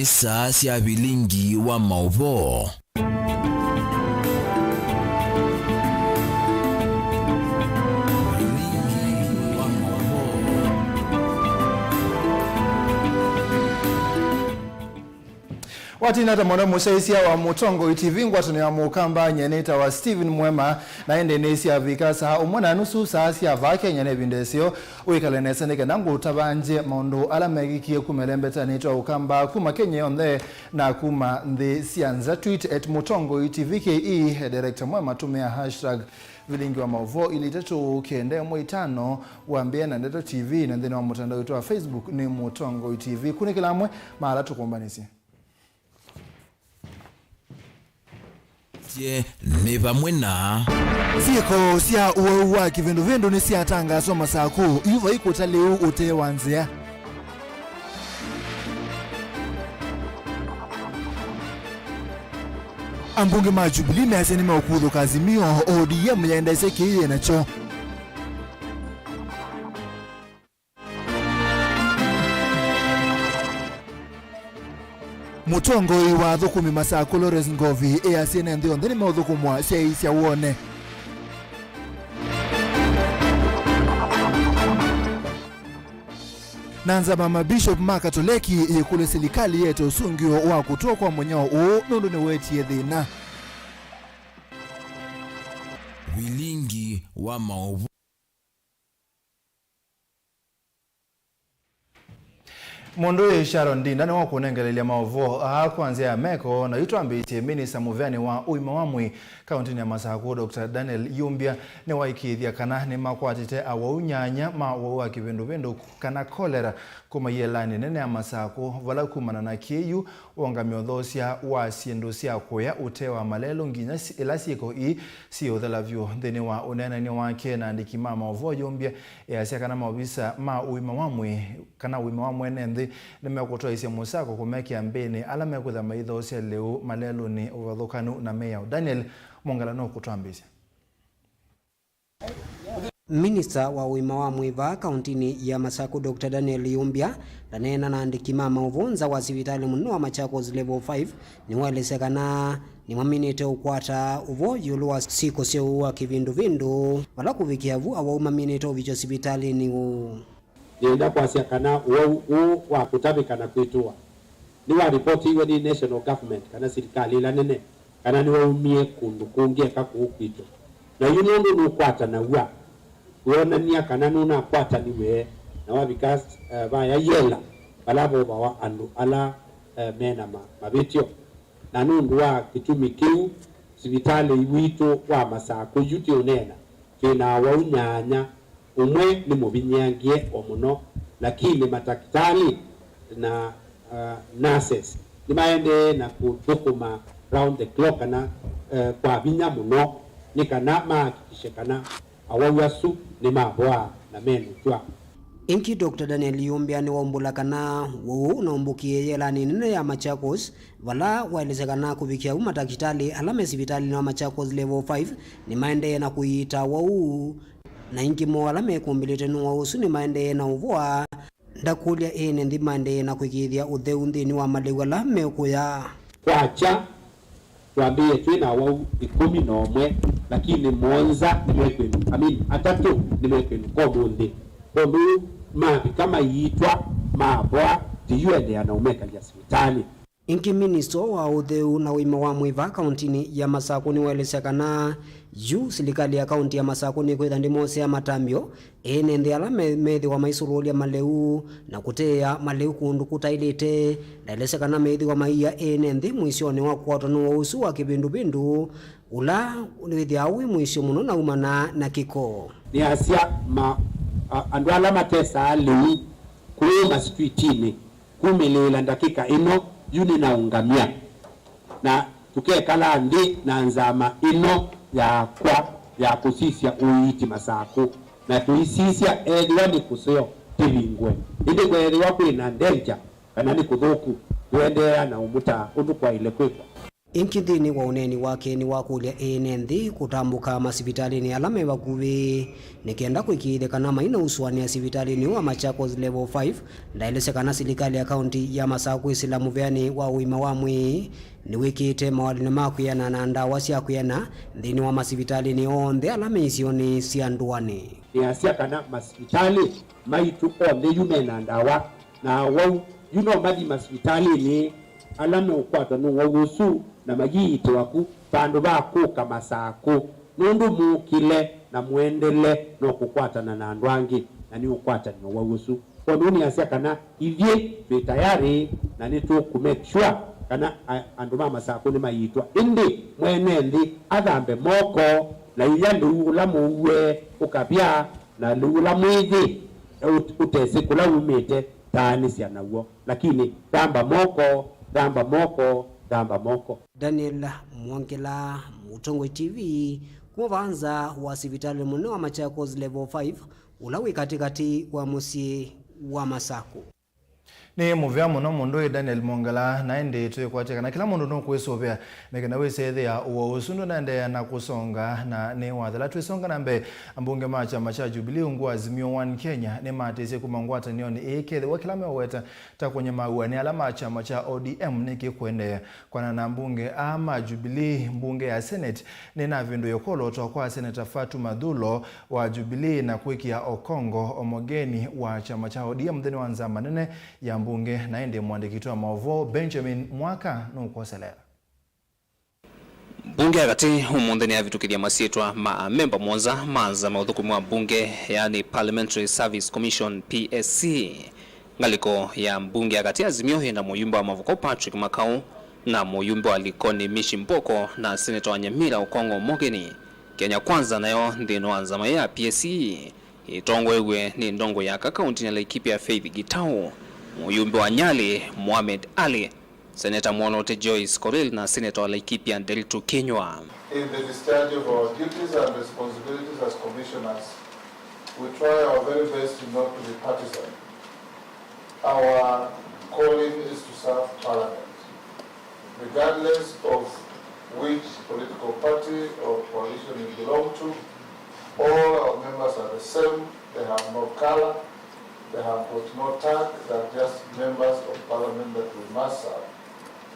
ni saa cia Vilingi wa Mauvoo. Watinata mwana musaisia wa Mutongo TV ngwatani ya mukamba nyeneta wa Steven MUEMA na ende nesi ya vikasa umwana nusu saasi ya vake nyene vindesio uikale nesanike nangu utabanje maundu ala megikie kumelembeta nita ukamba kuma kenye onde na kuma ndi sianza tweet @Mutongo TV KE director MUEMA tumia hashtag Vilingi wa Mauvoo ili tetu kiende mwitano wambia na ndeto TV na ndeni wa mutandao wetu wa Facebook ni Mutongo TV kunikilamwe mahala tukumbanisi. Ni vamwe na Siko sia uwa kivindu ni sia tanga soma saku yuva ikuta leo ute wanzia ambunge majubili na yaseni maukudhu kazimio ODM ya enda seki iye na cho Mutongo iwa dhukumi masaku Lores Ngovi easine ndio ndeni maudhukumwa seisi ya uone Nanza mama Bishop Makatoleki yekule silikali yeto sungio wa kutokwa mwenyao nundu ni weti yedhina Vilingi wa Mauvoo. Mundu Sharon Dinda ni wakunengelelea Mauvoo kuanzia ya meko na yutuambiti Minister Muvyani wa Uimawamwi kaunti ya Masaku Dr. Daniel Yumbia ni waikithia kana ni makwatite awaunyanya wa kivindu kana kolera kuma yelani nene ya Masaku vala kumana na kiyu wangamyodhosia wa siendu sia kuya utewa malelo nginya ilasiko siyo dhalavyo dheni wa unena ni wake na andikima Mauvoo Yumbia ya siya kana mawisa Uimawamwi kana Uimawamwi nende nimekotoa isi musako kumeki ambeni ala mekutha maidhosia leo malelo ni uwadhokanu na meya Daniel Mongalano kutuambisa. Minister wa Uimawamwi va kauntini ya Masaku Dr. Daniel Yumbia lanena na andikima Mauvoo wa sivitali muno wa Machakos level 5 ni walesekana ni maminite ukwata uvo yuluwa siko sio uwa kivindu wala kuvikia vu awa umaminite uvicho sivitali ni nienda kwa sia kana wa kutabika na kuitua ni wa report iwe ni national government kana serikali la nene kana ni waumie kundu kungia kakuukito na yunondo nukwata na wa kuona niya kana nuna kwata niwe na wa because vaya yela balabo bawa andu ala mena mabitio na nundu wa kitumi kiu sivitali wito wa Masaku yuti onena kina waunyanya umwe ni mubinyangie omuno lakini matakitali na nurses ni maende na kudukuma round the clock na kwa binya muno ni kana mahakikishe kana awawasu ni maboa na menu twa Inki Dr. Daniel Yumbia ni waumbula kana wuu na umbukie yelani nene ya Machakos wala waelezekana kuvikia matakitali alame sivitali na Machakos level 5 ni maende na kuita wuu na ingi mwala mekumbilite nuwa usu ni maende na uvoa ndakulia ene ndi maende na kuikithia utheu nthini wa maliwala mekuya kwacha tuambie twina wau 11 lakini monza nimekwenu atatu nimekwenu komundi kondu mabi kama yitwa maboa tiyuende anaumeka ya sivitali. Inki minister wa utheu na Uimawamwi va kauntini ya Masaku ni welesekana yu silikali ya kaunti ya Masaku ni kwitha ndimose ya matambio ene ndi ala methi wa maisuruli ya maleu na kutea maleu kundu kutailite na elesekana methi wa maia ene ndi mwisho ni wa kwatano wa usu wa kibindu ula withi awi mwisho muno na umana na kiko ni asia andu ala matesa aleu kuuma streetini kumilela ndakika ino yuni na ungamia na tukekala ndi na nzama ino ya kusisia uiti Masaku na tuisisia edwa ni kuseo tibingwe indi kwelewa kwina ndenja kana ni kuthuku kuendelea na umuta undu kwa ile kwekwa Inkithini wa uneni wake ni wakulia nthi kutambuka masivitalini ala me vakuvi nikienda kuikithekana maina usuania sivitalini wa Machakos level 5 ndaelesekana serikali ya kaunti ya Masaku isila muveani wa uima wa mwi ni wikite mawalini makuyana na ndawa cia kuyana nthini wa masivitalini onthe ala meisioni cia nduani niasiakana masivitali maitu onthe yumena ndawa na wau yuno mathi masivitalini ala me ukwata no wausu na magiti waku bandu bakuka Masaku nundu mukile na muendele no kukwatana na ndwangi na ni ukwata ni wausu onuni asia kana ivye tayari na ni tu ku make sure kana andu ma Masaku ni mayitwa indi mwene ndi athambe moko na iya lula muwe ukapya na lula mwithi utesi kula umite tani cia nawo lakini damba moko Daniel Mwangela, Mutongo TV, kuvanza wa sivitali mune wa Machakos level 5 ulawi katikati wa musi wa Masaku. Ni muvya muno mundu Daniel Mwangela naende twekwatika na kila mundu no kwesovea mekena wesethe ya usundu naende na kusonga na ne wathala twisonga nambe ambunge macha macha Jubilee ungu Azimio 1 Kenya ne matese kumangwata nioni ekethe wa kila meweta takonye mauani ala macha macha ODM niki kwende kwana na mbunge ama Jubilee mbunge ya Senate ne na vindo yokolo kwa Senator Fatuma Dhulo wa Jubilee na kwiki ya Okongo omogeni wa chama cha ODM theni wanza manene ya mbunge naende mwandikito wa Mauvoo Benjamin Mwaka nukoselera bunge agati umutheni avitukiria masietwa ma member mwanza manza mauthukumu wa bunge yani Parliamentary Service Commission PSC ngaliko ya mbunge agati Azimio henda muyumba wa Mavuko Patrick Makau na muyumba wa Likoni Mishi Mboko na Senator wa Nyamira Okongo Mogeni Kenya Kwanza nayo ndino anzama ya PSC itongwewe ni ndongo ya kaunti ya Laikipia Faith Gitau muyumbe wa Nyali Mohamed Ali, Senator Mwanote Joyce Koril na Senator Laikipia Deltu Kenywa. In the discharge of our duties and responsibilities as commissioners, we try our very best not to be partisan. Our calling is to serve Parliament, regardless of which political party or coalition you belong to. All our members are the same. They have no color. They have got no tag. They are just members of Parliament that we must serve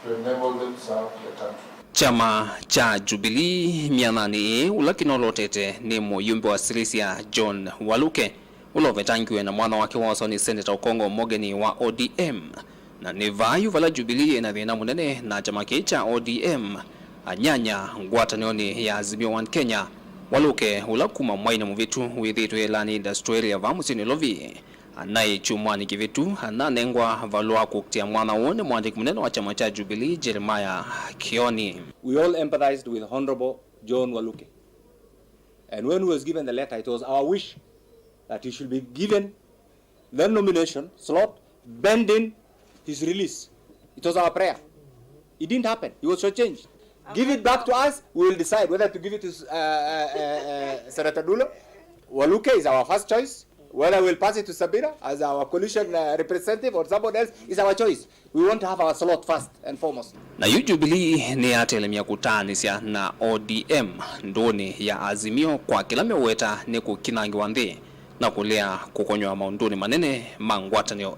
to enable them to serve the country. Chama cha Jubilee mianani ulakinolotete ni muyumbe wa Silisia John Waluke ulovetangiwe na mwana wake waso ni Senator Okongo Mogeni wa ODM na nivayu vala Jubilee na thina munene na chama cha ODM anyanya ngwatanioni ya Azimio 1 Kenya Waluke ulakuma mwaina muvitu withitu elani industry ya vamusini lovi anaye chumwani kivitu ananengwa valua kukutia mwana uone mwandiki munene wa chama cha Jubilee Jeremiah Kioni. We all empathized with Honorable John Waluke, and when he was given the letter, it was our wish that he should be given the nomination slot pending his release. It was our prayer. It didn't happen. He was shortchanged. Give it back to us. We will decide whether to give it to Senator Dhulo. Waluke is our first choice. Whether we'll pass it to Sabina as our coalition representative or somebody else is our choice. We want to have our slot first and foremost. Na Jubilee ni atelemia kutanisya na ODM ndoni ya Azimio kwa kila meweta ni kukinangi wandhi na kulea kukonywa maunduni manene mangwatanio.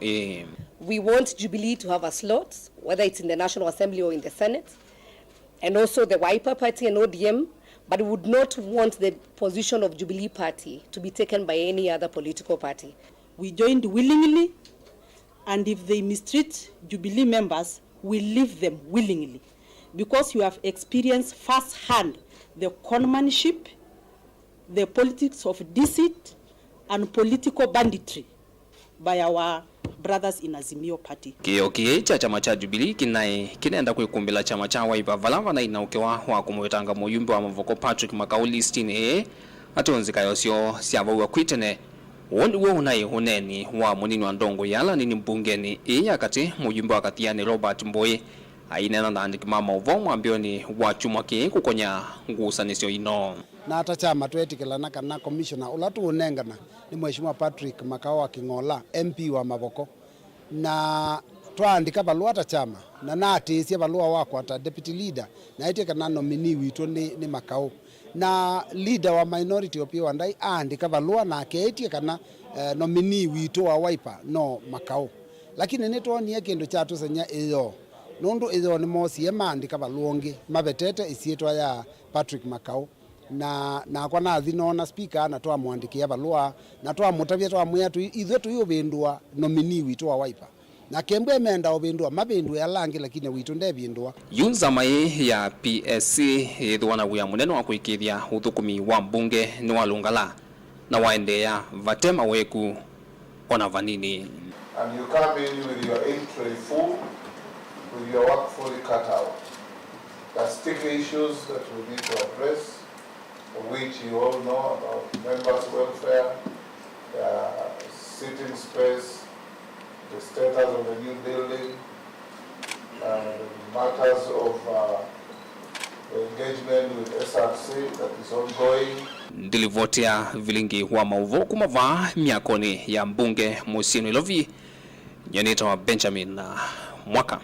We want Jubilee to have a slot, whether it's in the National Assembly or in the Senate, and also the Wiper Party and ODM, but we would not want the position of Jubilee Party to be taken by any other political party. We joined willingly, and if they mistreat Jubilee members, we leave them willingly, because you have experienced firsthand the conmanship, the politics of deceit, and political banditry by our brothers in Azimio Party. Kiyokie cha chama cha Jubilee kinaenda kuikumbila chama cha Wiper valava na inaukewa wa kumwetanga muyumbe wa Mavuko Patrick Makau listini atonzika yosio siavawa kwitene woni unai huneni wa munini wa ndongo yala nini mbungeni kati muyumbe wa Kathiani Robert Mbowe ainena na andiki Mauvoo mwambioni wa chuma kukonya ngusanisyo ino na hata chama twetikilana kana commissioner ulatu unengana ni Mheshimiwa Patrick Makau wa Kingola MP wa Mavuko na twaandika balua ta chama na natisia balua wako ata deputy leader na ite kana nominee witu ni Makau na leader wa minority opio wandai andika balua na aketie kana nominee witu wa Wiper no Makau lakini nitwonie kindu chatu senya iyo nundu iyo ni mosie maandika baluongi mabetete isietwa ya Patrick Makau na kwa nathi nona speaker na twamwandikia balua na twamutavia twamwia tu ithu tu yobindwa nominee witu wa Wiper na kembwe menda obindwa mabindu ya langi lakini witu ndebindwa yunza mai ya PSC ithwana wia munene wa kuikithia uthukumi wa mbunge ni walungala na waendea vatema weku ona vanini. And you come in with your tray full, with your work fully cut out. There's sticky issues that we need to address, which you all know about members' welfare, sitting space, the status of the new building, matters of engagement with SRC that is ongoing. Ndilivotia Vilingi wa Mauvoo kumava miakoni ya mbunge Musini Lovi nyanita wa Benjamin na mwaka.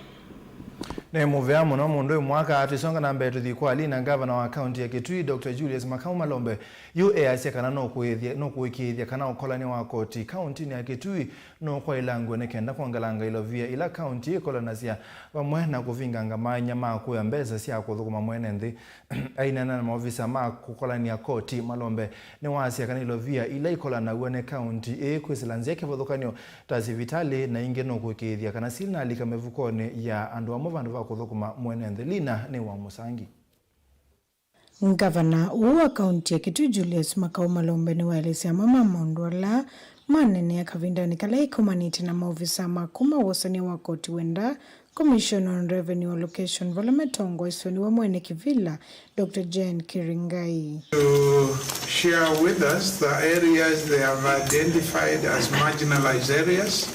Ne muvea muno mundu mwaka atisonga na mbetu thikwa lina governor wa county ya Kitui Dr. Julius Makau Malombe UAC kana no kuithia kana ukolani wa koti county ya Kitui no kwa ilangu nekenda kwangalanga ilovia ila county ikolanasia bamwe na kuvinga ngamanya maku ya mbeza sia kuthukuma mwene nthi aina na maofisa maku kolani ya koti Malombe ne wasia kana ilovia ila ikolana wene county kwisilanzia kivothukanio tazi vitali na inge no kuithia kana silina alika mevukone ya andu amu kuthukuma mwene Lina ni wa Musangi. Gavana wa kaunti ya Kitui Julius Makau Malombe ni waelezea mama Mondwala manene ya kavindani kala ikumaniti na maofisa makuma wasani wa koti wenda Commission on Revenue Allocation Valametongo isoni wa mwene Kivila Dr. Jane Kiringai. To share with us the areas they have identified as marginalized areas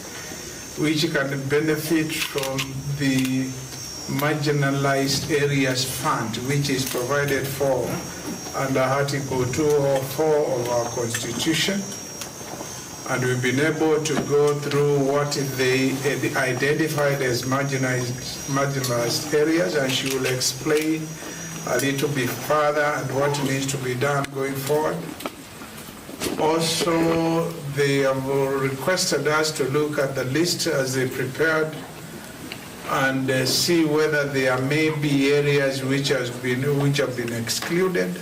which can benefit from the Marginalized Areas Fund, which is provided for under Article 204 of our Constitution. And we've been able to go through what they identified as marginalized areas, and she will explain a little bit further and what needs to be done going forward. Also, they have requested us to look at the list as they prepared and see whether there may be areas which have been excluded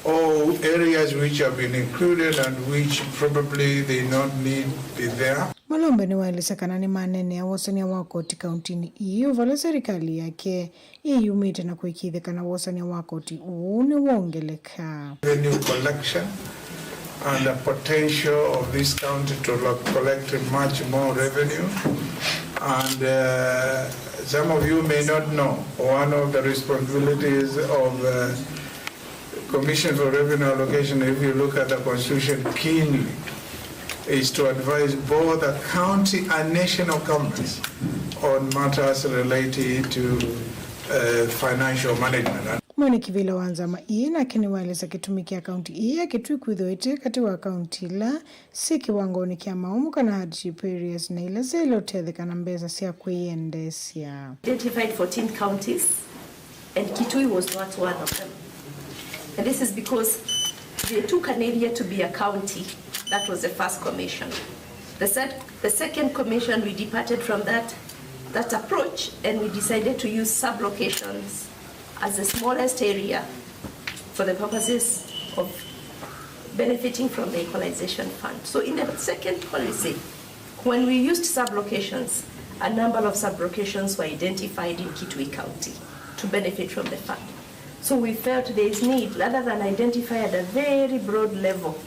or areas which have been included and which probably they not need be there. Malombe ni waeleza kana ni manene ya wasani wa koti countini iyo vala serikali yake iyo mite na kuikidhe kana wasani wa koti uune wongeleka. Revenue collection and the potential of this county to collect much more revenue. And some of you may not know, one of the responsibilities of Commission for Revenue Allocation, if you look at the Constitution keenly, is to advise both the county and national governments on matters related to financial management. Mwene Kivila wanzama na kini waeleza kitumikia kaunti ya Kitui kuidhoite katiwa kaunti la si kiwangoni kia maumu kana hardship areas na ila zelo tedhe kana mbeza siya kuiendesia. Identified 14 counties and Kitui was not one of them. And this is because they took an area to be a county. That was the first commission. The second commission, we departed from that approach and we decided to use sub-locations as the smallest area for the purposes of benefiting from the equalization fund. So in the second policy, when we used sub-locations, a number of sub-locations were identified in Kitui County to benefit from the fund. So we felt there is need, rather than identify at a very broad level,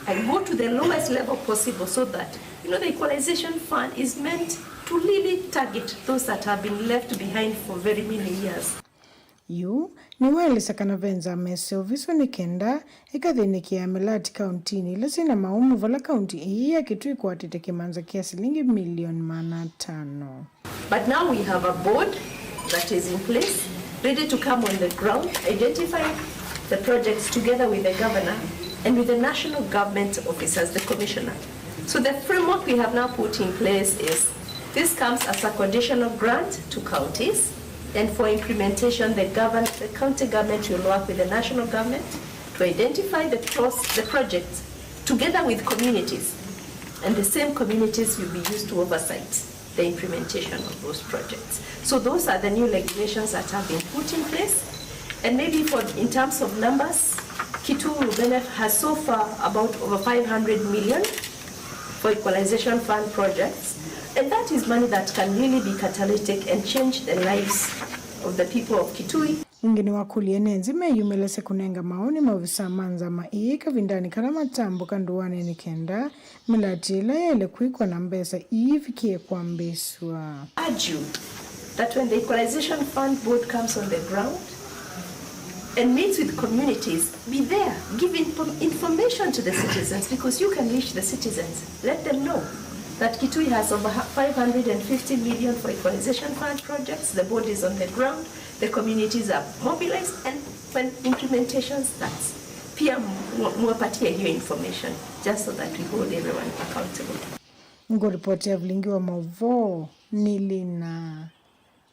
and go to the lowest level possible so that, the equalization fund is meant to really target those that have been left behind for very many years. Yu ni waeleza kana venza meseo viso ni kenda ikadhiniki ya Melati Countini lasina maumu vala county ya Kitui kwa tete kimanza kia shilingi milioni 500. But now we have a board that is in place, ready to come on the ground, identify the projects together with the governor and with the national government officers, the commissioner. So the framework we have now put in place is This comes as a conditional grant to counties, and for implementation, the county government will work with the national government to identify the projects together with communities, and the same communities will be used to oversight the implementation of those projects. So those are the new regulations that have been put in place, and maybe in terms of numbers, Kitui has so far about over 500 million for equalization fund projects, and that is money that can really be catalytic and change the lives of the people of Kitui. Ngini wakulie nenzi meyumelese kunenga maoni maofisa manza maika vindani kala matambo kanduwane nikenda milatila yele kuikwa na mbesa ifikie kwa mbeswa. Urge you that when the Equalization Fund Board comes on the ground and meets with communities, be there, give information to the citizens, because you can reach the citizens. Let them know that Kitui has over 550 million for Equalization Fund projects. The board is on the ground, the communities are mobilized, and when implementation starts, pia muwapatie hiyo information, just so that we hold everyone accountable. Ngoripoti ya Vilingi wa Mauvoo, Nilina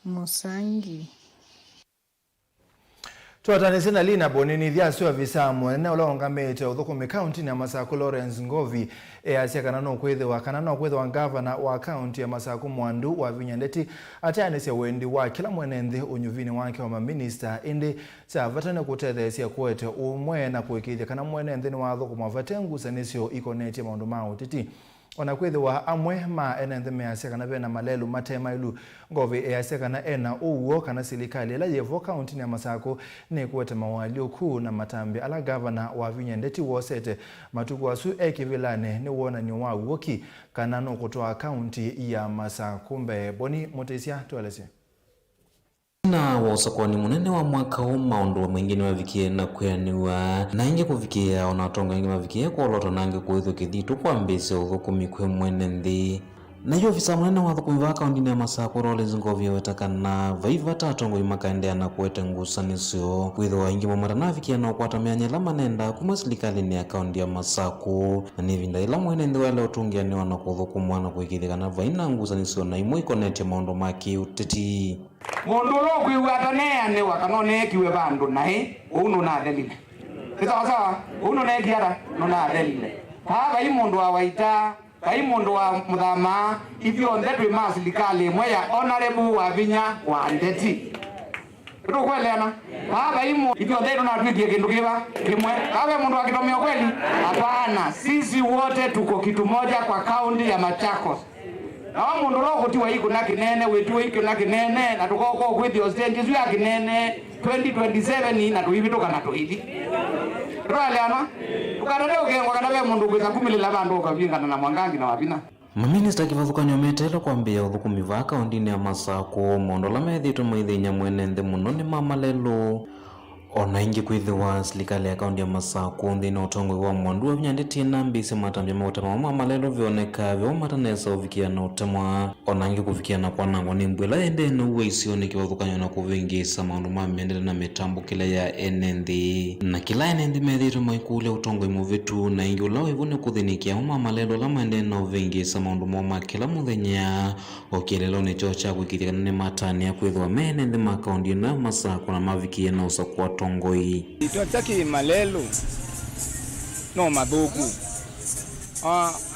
Musangi. Tuatanise na Lina Bonini dhiaswa visamu eneo la Ongamete uthukumi county ya Masaku Lawrence Ngovi asia kanano kwethe wa governor wa county ya Masaku Mwandu wa Vinyandeti atayanise wendi wa kila mwenende unyuvini wake wa minister indi savatana kutethesia kwete umwe na kuikithia kana mwenende ni wathuku mavatengu sanisio ikoneti maundu mao titi ona kwethiwa amwe ma enende measia kana bena malelu matemailu Ngovi asia kana ena uwo kana silikali ela yevo county ya Masaku ni kuwete mawalio kuu na matambi ala governor wa Vinyandeti wosete matuku wasu ekivilane ni wona ni wa woki kana no kutoa county ya Masaku mbe boni motesia tualese na wasakoni munene wa mwaka huu maundu mwingine wavikie na kuyaniwa na inge kuvikia onatonga inge wavikie kwa loto nange kuwetho kithitu kwa mbese uthukumi kwe mwene nthi na hiyo ofisa munene wa thukumi wa kaunti ya Masaku Lawrence Ngovi wetakana vaiva tatongo imakaendea na kuwete ngusanisio kwitho waingi momara na vikia na ukwata mianyela manenda kuma serikali ya kaunti ya Masaku na nivinda ila mwene nthi wale utungia ni wana kuthukumwa na kuikithika na vaina ngusanisio na imwe ikonete maundu maki uteti mundu lo kwiwatane ne wakanone kiwe bandu nae uno na thelile sawa uno ne kiara no na thelile ha gai mundu wa waita gai mundu wa muthama ifyo ndetwe masilikali mwe ya honorable wa Vinya wa Ndeti tukweleana ha gai mundu ifyo ndeto na twikie kindu kiba kimwe kawe mundu akitomia kweli hapana sisi wote tuko kitu moja kwa kaunti ya Machakos na mundu lo kutiwa iko na kinene wetu iko na kinene na tukoko kwithio stage zwi ya kinene 2027 na tuivitoka na tuithi rwaleana tukarade ukengwa kana we mundu kwitha kumilila bandu ukavingana na Mwangangi na Wavina maminista kivathukanyo metelo kwambia uthukumi va kaunti ya Masaku mondo la methito maithinya mwene nthi muno ni mamalelo ona ingi kwithiwa serikali ya kaunti ya Masaku nthini utongo wa Mwandu wa Vinyandeti na mbisi matambia mautema wa malelo vioneka vyo matanesa uvikia na utemwa ona ingi kuvikia na kwa nangwa ni mbwela ende na uwe isio ni kivathukanyo na kuvingisa maundu ma miendele na mitambo kila ya enenthi na kila enenthi methito maikule utongo imuvitu na ingi ula wivune kuthinikia uma malelo la maende na uvingisa maundu moma kila muthenya okielelo ni chocha kwikithia ni matani ya kwithiwa menenthi ma kaunti na Masaku na mavikia na usakwa tongoi itotaki malelo no madhuku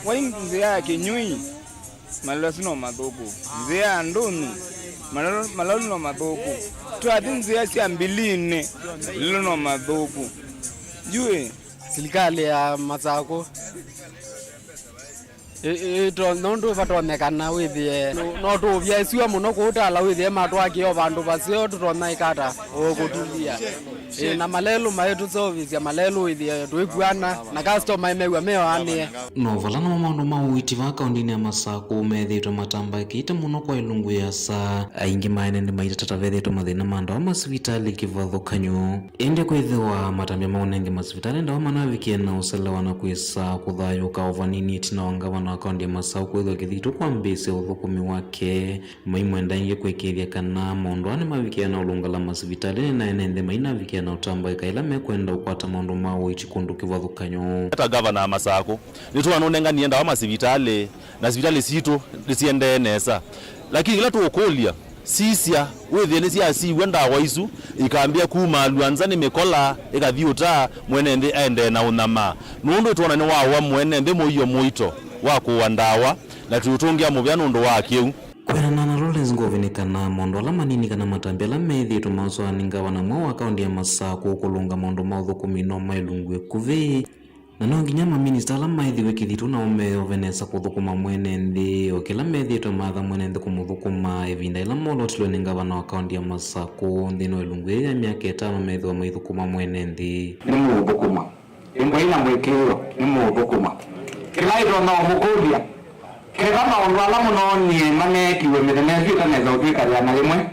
waingi nzia kinyui malelo sino madhuku nzia nduni malelo no madhuku tuati nzia si ambiline lilo no madhuku jue serikali ya Masaku ito nondu vatonekana withie no tuvyesiwa muno kuutala withie matwakio vandu vasio tutona ikata ukutulia na malelu maetu service malelu withie tuikuana na customer imewa meoanie no valana maundu mauiti va kaunti ya Masaku methitwe matamba kiite muno kwa ilungu ya sa aingi maenende maitata vethitwe mathina manda wa masivitali kivathukanyo ende kwithiwa matambia maunenge masivitali ndawa manavikie na uselewa na kwisa kuthayuka ovanini itina wangavana gavana akaunti ya Masau kwithwa kithitu kwa mbise uthukumi wake maimwenda ingi kwikithia kana maundu ane mavikiana ulungala masivitali na enende maina vikiana utamba ikaila mekwenda ukwata maundu mawo ichikundu kivathukanyo hata gavana Masako nitwa nonenga nienda wa masivitali na sivitali situ lisiende nesa lakini ila tuokolia sisia wethene cia si wenda waisu ikaambia kuma luanza ni mekola ikathiuta mwenende aende na unama nundu tuona ni wa mwenende moyo moito wa kuandawa na tutungia muvyano ndo wakiu kwena na Lawrence Ngovini kana mondo ala manini kana matambela methi tumaso aninga na mwa akaunti ya Masako kulunga mondo mauthukumino no mailungwe kuvi na no nginya minister ala maithi wikithitu na umeo venesa kuthukuma mwene nthi okila methi tumatha mwene nthi kumuthukuma evinda ila molotilo ni gavana wa akaunti ya Masako nthi no ilungwe ya miaka 5 methi wa maithukuma mwene nthi ni muthukuma imwe ina mwikiro ni muthukuma kila ito no mukudia kega maundu ala muno nie manekiwe mithene kaneza utwikaria na rimwe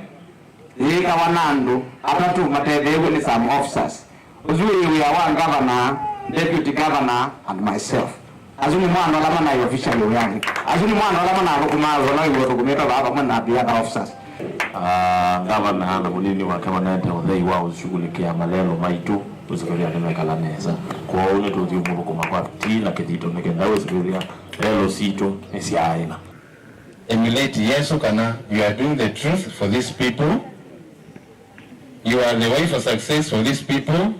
yikawa na andu atatu matethewe ni some officers uzuri we are one governor, deputy governor and myself azuni mwana ala mana official yangu azuni mwana ala mana akumazo na iwo tukumeta baba mwana the other officers governor na munini wa kawanata udhei wao shughulikia malelo maitu usikulia nimekala neza kwa ule tuthio murukuma kwa tila kithito nikenda usikulia lelo sito esiaina emulate yesu kana you are doing the truth for these people, you are the way for success for these people,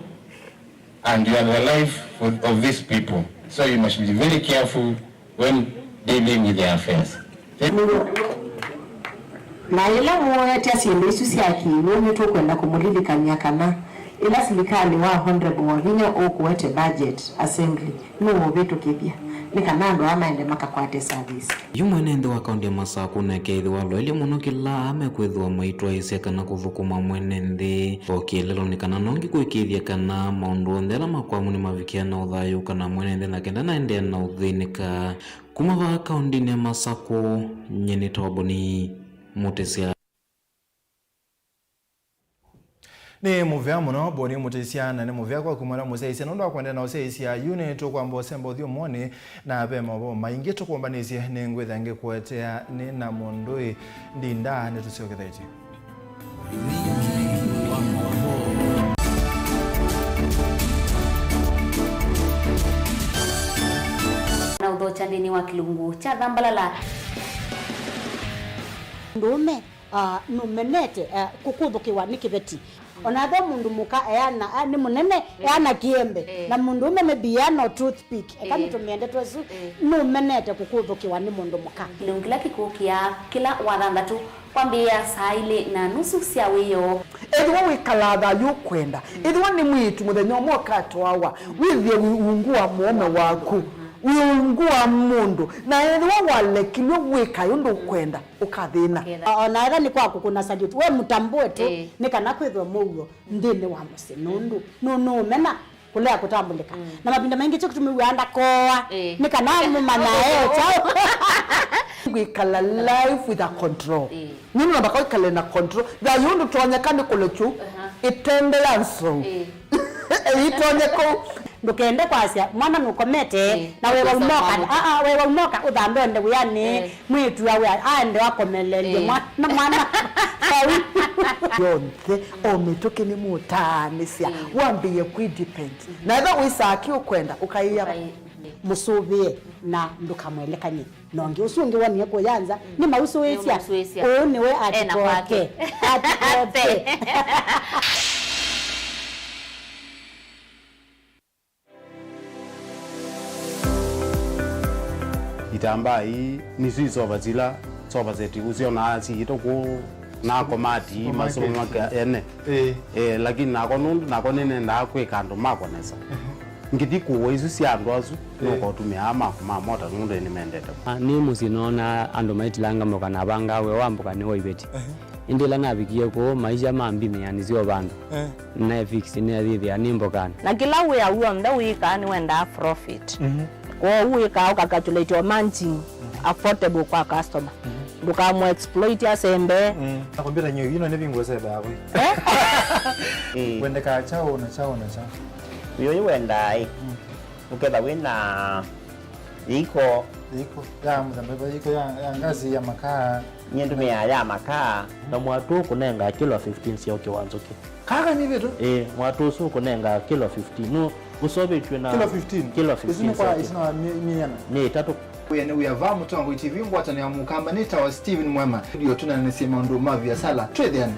and you are the life of these people, so you must be very careful when dealing with their affairs. Na ila mwote asiende isu siaki wemi tu kwenda kumulilika kana ila serikali wa honorable wavinya okuwete budget assembly nuwo vitu kibya nikanando amaende makakwate service yumwene nthi wa akaunti ya Masako nekeithi waloelie muno kila amekwithwa maitwa ise kana kuthukuma mwene nthi okilelo ni kana nongi kwikithia kana maundu onthe ala makwamu ni mavikiana uthayu kana mwene nthi na kenda naendea na uthinika kuma va akaunti ya Masako nyeni toboni mutesia ni muvya muno boni mutesiana ni muvya kwa kumara museisia nondo akwenda na useisia unit kwamba sembo thio moni na bema bo maingi tukombanisi ni ngwethange kwetea ni na mondoi ndinda ni tusioketheti na udhocha ndini wa kilungu cha dhambalala ndume numenete kukuthukiwa ni kiveti onathe mundu muka eana ni munene eana kiembe na mundu ume mebiano toothpick ekamitumende twesu numenete kukuthukiwa ni mundu muka kilungila kikukia kila wathanthatu kwambia saa ile na nusu cia wiyo edwa wikalatha yukwenda edwa ni mwitu muthenya mwoka twawa withie ungua muome waku wiungua mundu na edwa walekilwe wika yundu kwenda ukathina ona ira ni kwaku kuna salute we mutambue tu ni kana kwithwa mugo ndini wa musi nundu no mena kulea kutambulika na mapinda mengi cyo kutumiwa anda koa ni kana mumana chao wikala life with a control nini nabaka wikala na control da yundu tuonyekane kulechu itendelanso itonyeko ndukende kwasia mwana nukomete na wewe umoka wewe umoka udhambende uyani mwitu yawe aende wakomelelie mwana yonke ometoke ni mutanisia wambie kwidepend na eba wisaki ukwenda ukaiya musubie na ndukamwelekanye nonge usungi wani yako yanza ni mausu wesia oni we atikoke itamba hii ni sisi soba zeti usiona asi itoku na komati masomo maka ene lakini nako nene ndakwe kandu makonesa ngiti kuwa isu si andu asu noko tumia ama mota nundu ni mendete ni musinona andu maitilanga moka na banga we wambuka ni oibeti indila nabikie ko maisha mambime yani sio bandu na fix ni adhithi ani mbokana na kila we ya uo nda wika ni wenda profit kwa wika ukakatulate managing affordable kwa customer dukamu exploit ya sembe nakwambia nyo yino ne bingo sebe yako wende ka chao na chao na chao yo wenda uketha wina iko iko ya mzambeba iko ya ngazi ya makaa nyendu ya makaa na mwatu kunenga kilo 15 sio kiwanzoke kaka ni vitu mwatu su kunenga kilo 15 no usobe chwe kilo 15 isina miana ni tatu uyane uyava mutango TV ngwatani ya mukamba nita wa Steven Mwema ndio tunanisema ndo mavi ya sala trade yani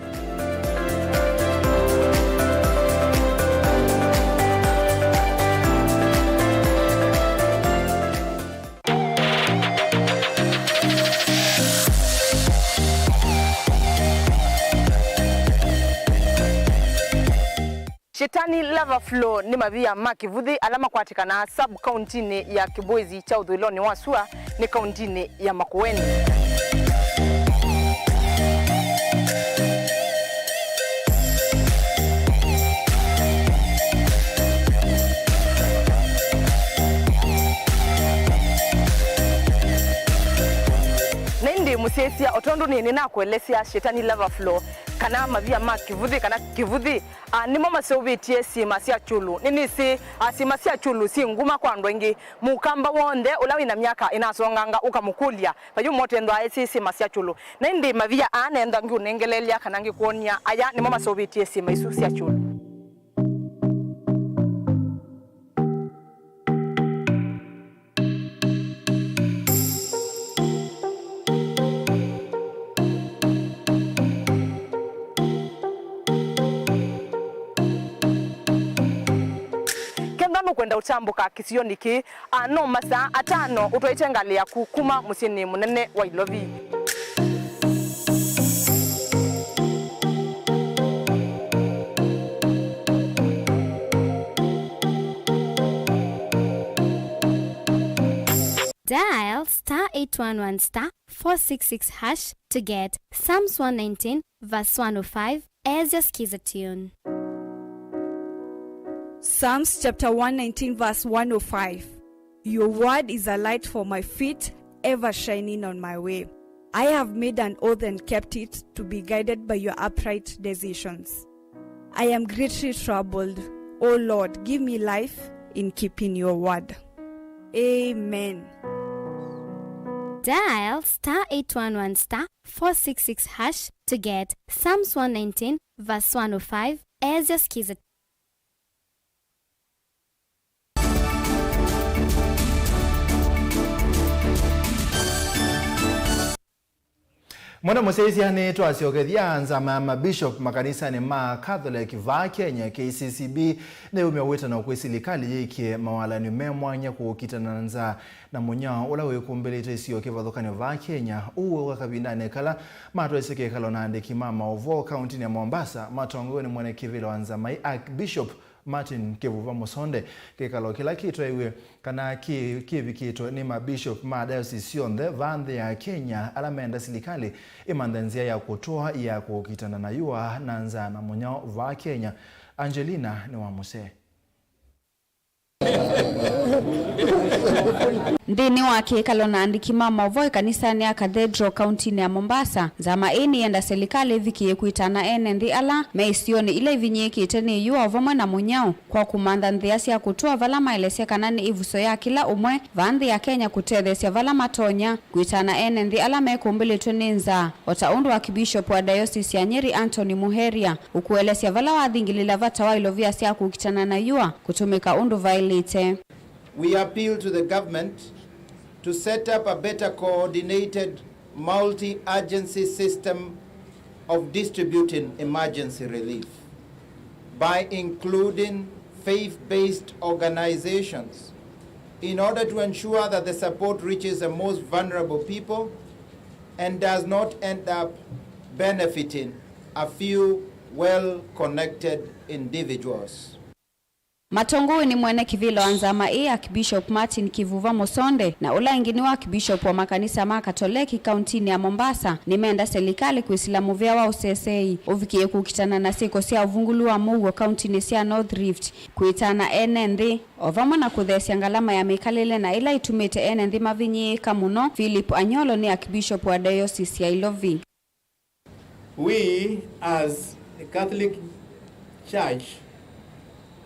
Shetani lava flow ni mavia makivuthi alama kwatikana sub county ya Kibwezi cha Udhiloni wa Sua ni county ya Makueni. Nindi musesia otondo ni na kuelesia Shetani lava flow kana mavia makivuthi kana kivuthi ni mama sobetie sima sia chulu nini si sima sia chulu si nguma kwa ndwengi mukamba wonde ulawi na miaka inasonganga ukamukulia bayu motendo aisi sima sia chulu nindi mavia anenda ngi unengelelia kana ngi kuonia aya ni mama sobetie sima isu sia chulu. Kwenda utambuka kisioniki no masa atano utoitengalia kukuma musini munene wa Ilovi. Dial *811*466# to get Psalms 119 verse 105 as your skiza tune. Psalms chapter 119 verse 105. Your word is a light for my feet, ever shining on my way. I have made an oath and kept it to be guided by your upright decisions. I am greatly troubled. O Lord, give me life in keeping your word. Amen. Dial *811*466# to get Psalms 119 verse 105 as your skiza. Mwana musezi hane twasiokethia nzama mabishop makanisa ni ma Catholic va Kenya KCCB ne umeweta na kwesilikali yike mawalani memwanya kuokitana nza na munya ula wekumbelete sioke vathokani va Kenya uwe wakabindane kala matweseke kala na andiki Mauvoo county ya Mombasa matongwe ni mwana kivilo wanzama Archbishop Martin Kevuva Musonde kekalo kila kitu iwe kana kivi kitu ni mabishop ma diocese yonde vande ya Kenya alamenda silikali imandenzia ya kutoa ya kukitana na yua nanza na munyao va Kenya. Angelina ni wa Muse. Ndini wake kalona andiki Mauvoo kanisani ya Cathedral County ya Mombasa zama eni enda serikali vikie kuitana enendi ala meisioni ile vinyeki teni yua vamwe na munyao kwa kumanda ndhiasi ya kutoa vala maelesea kanani ivuso ya kila umwe vandhi ya Kenya kutethesia vala matonya kuitana enendi ala mekumbili tuninza otaundu wa kibishop wa diocese ya Nyeri Anthony Muheria ukuelesea vala wadhingilila vata wa Ilovia siya kukitana na yua kutumika undu vailite. We appeal to the government to set up a better coordinated multi-agency system of distributing emergency relief by including faith-based organizations in order to ensure that the support reaches the most vulnerable people and does not end up benefiting a few well-connected individuals. Matongoi ni mwene kivilo anzama Archbishop Martin Kevuva Musonde na ula ingini wa Archbishop wa makanisa ma Katoliki kauntini ya Mombasa nimeenda serikali kuislamu vya wa UCSA uvikie kukitana na siko sia uvungulu wa Mauvoo kauntini sia North Rift kuitana NND ovama na kuthesia ngalama ya mikalile na ila itumite NND mavinyi kamuno. Philip Anyolo ni Archbishop wa diocese ya Ilovi. We as a Catholic Church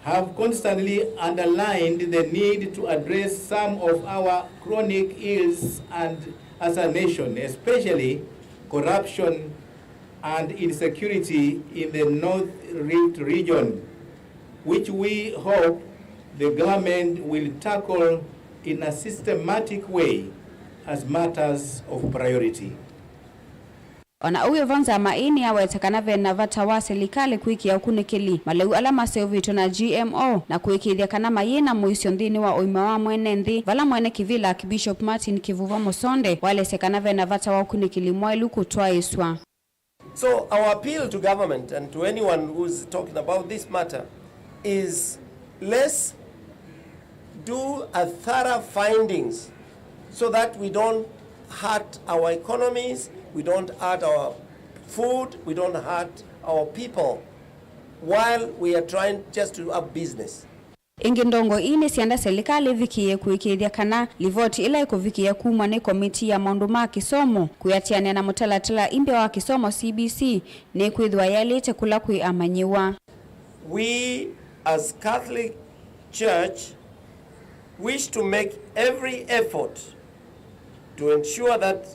have constantly underlined the need to address some of our chronic ills and as a nation, especially corruption and insecurity in the North Rift region, which we hope the government will tackle in a systematic way as matters of priority. Ona uyo vanza maini awetekana vena vata wa serikali kuikia ukunikili maleu alama seovito na GMO na kuikithia kana mayena muisyo nthini wa uima wa mwene nthi vala mwene kivila Bishop Martin Kivuva Musonde wale sekana vena vata wa ukunikili mwailu kutwa iswa. So our appeal to government and to anyone who's talking about this matter is, let's do a thorough findings so that we don't hurt our economies, we don't hurt our food, we don't hurt our people while we are trying just to have business. Ingi ndongo ini sianda serikali vikiye kuikithia kana livoti ila ikuvikia kumwa ni komiti ya maundu ma kisomo kuyatiania na mutalatala imbe wa kisomo CBC ni kwithwa yalite kula kuiamanyiwa. We as Catholic Church wish to make every effort to ensure that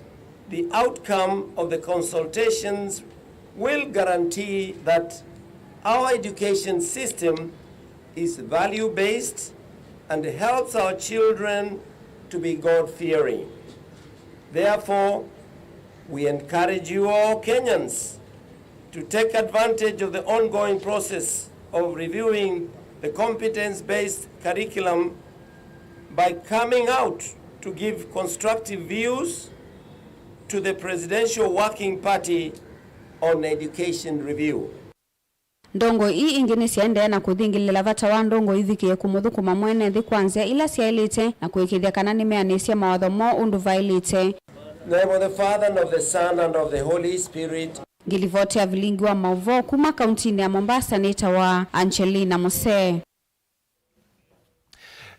the outcome of the consultations will guarantee that our education system is value-based and helps our children to be God-fearing. Therefore, we encourage you all Kenyans to take advantage of the ongoing process of reviewing the competence-based curriculum by coming out to give constructive views to the Presidential Working Party on Education Review. Ndongo hii ingine siende na kuthingilila vata wa ndongo ivikie kumuthukuma mwene thi kwanzia ila siailite na kuikithia kana nimeanesia mawatho mo undu vailite. Name of the Father and of the Son and of the Holy Spirit. Ngilivote ya Vilingi wa Mauvoo kuma kauntini ya Mombasa nita wa Angelina Mose.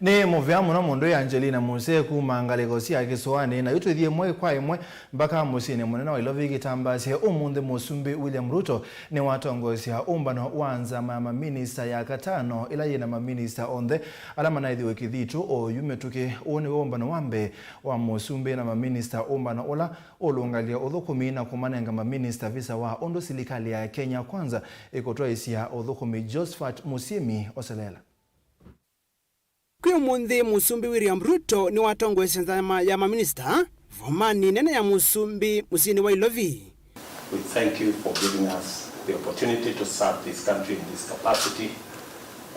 Ni muvya muno mundu ya Angelina Mose kuma ngaleko cia Kiswahili na yutu thie mwe kwa imwe mpaka musini munene wa Ilovi gitambasie umunthe Musumbi William Ruto ni watongosia umbano wanza mama minister ya katano ila yina maminister onthe alama na ithiwe kithitu o yumetuke oni umbano wambe wa Musumbi na maminister umbano ola olungalia uthukumi na kumanenga maminister visa wa ondo serikali ya Kenya kwanza ikotoa isia uthukumi Josephat Musiemi Oselela. Kwa munthe Musumbi William Ruto ni watongoesya nzama ya maminista vomani nene ya Musumbi musini wa Ilovi. We thank you for giving us the opportunity to serve this country in this capacity,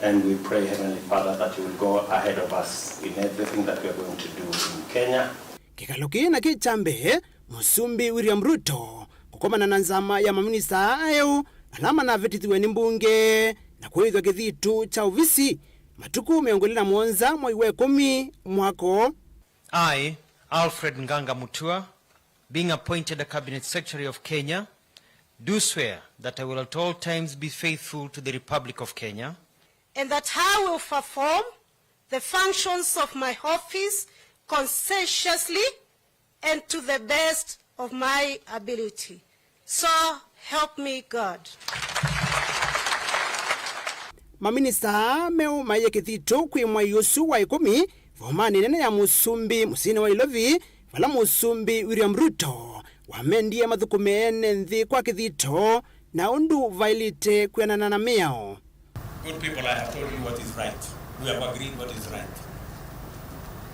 and we pray, Heavenly Father, that you will go ahead of us in everything that we are going to do in Kenya. Kikaloki na kichambe Musumbi William Ruto kukomana na nzama ya maminista ayo alama na vetithiwe ni mbunge na kuithwa kithitu cha uvisi matuku meongolina mwonza mwaiwe 10 mwako. I, Alfred Nganga Mutua, being appointed a Cabinet Secretary of Kenya, do swear that I will at all times be faithful to the Republic of Kenya, and that I will perform the functions of my office conscientiously and to the best of my ability. So help me God. Maminista meo maye kithitu kwi mwaiusu wa 10 vomani nene ya Musumbi musini wa Ilovi vala Musumbi William Ruto wamendie mathukumene nthi kwa kithito na undu vailite kwenana na miao. Good people, I have told you what is right. We have agreed what is right.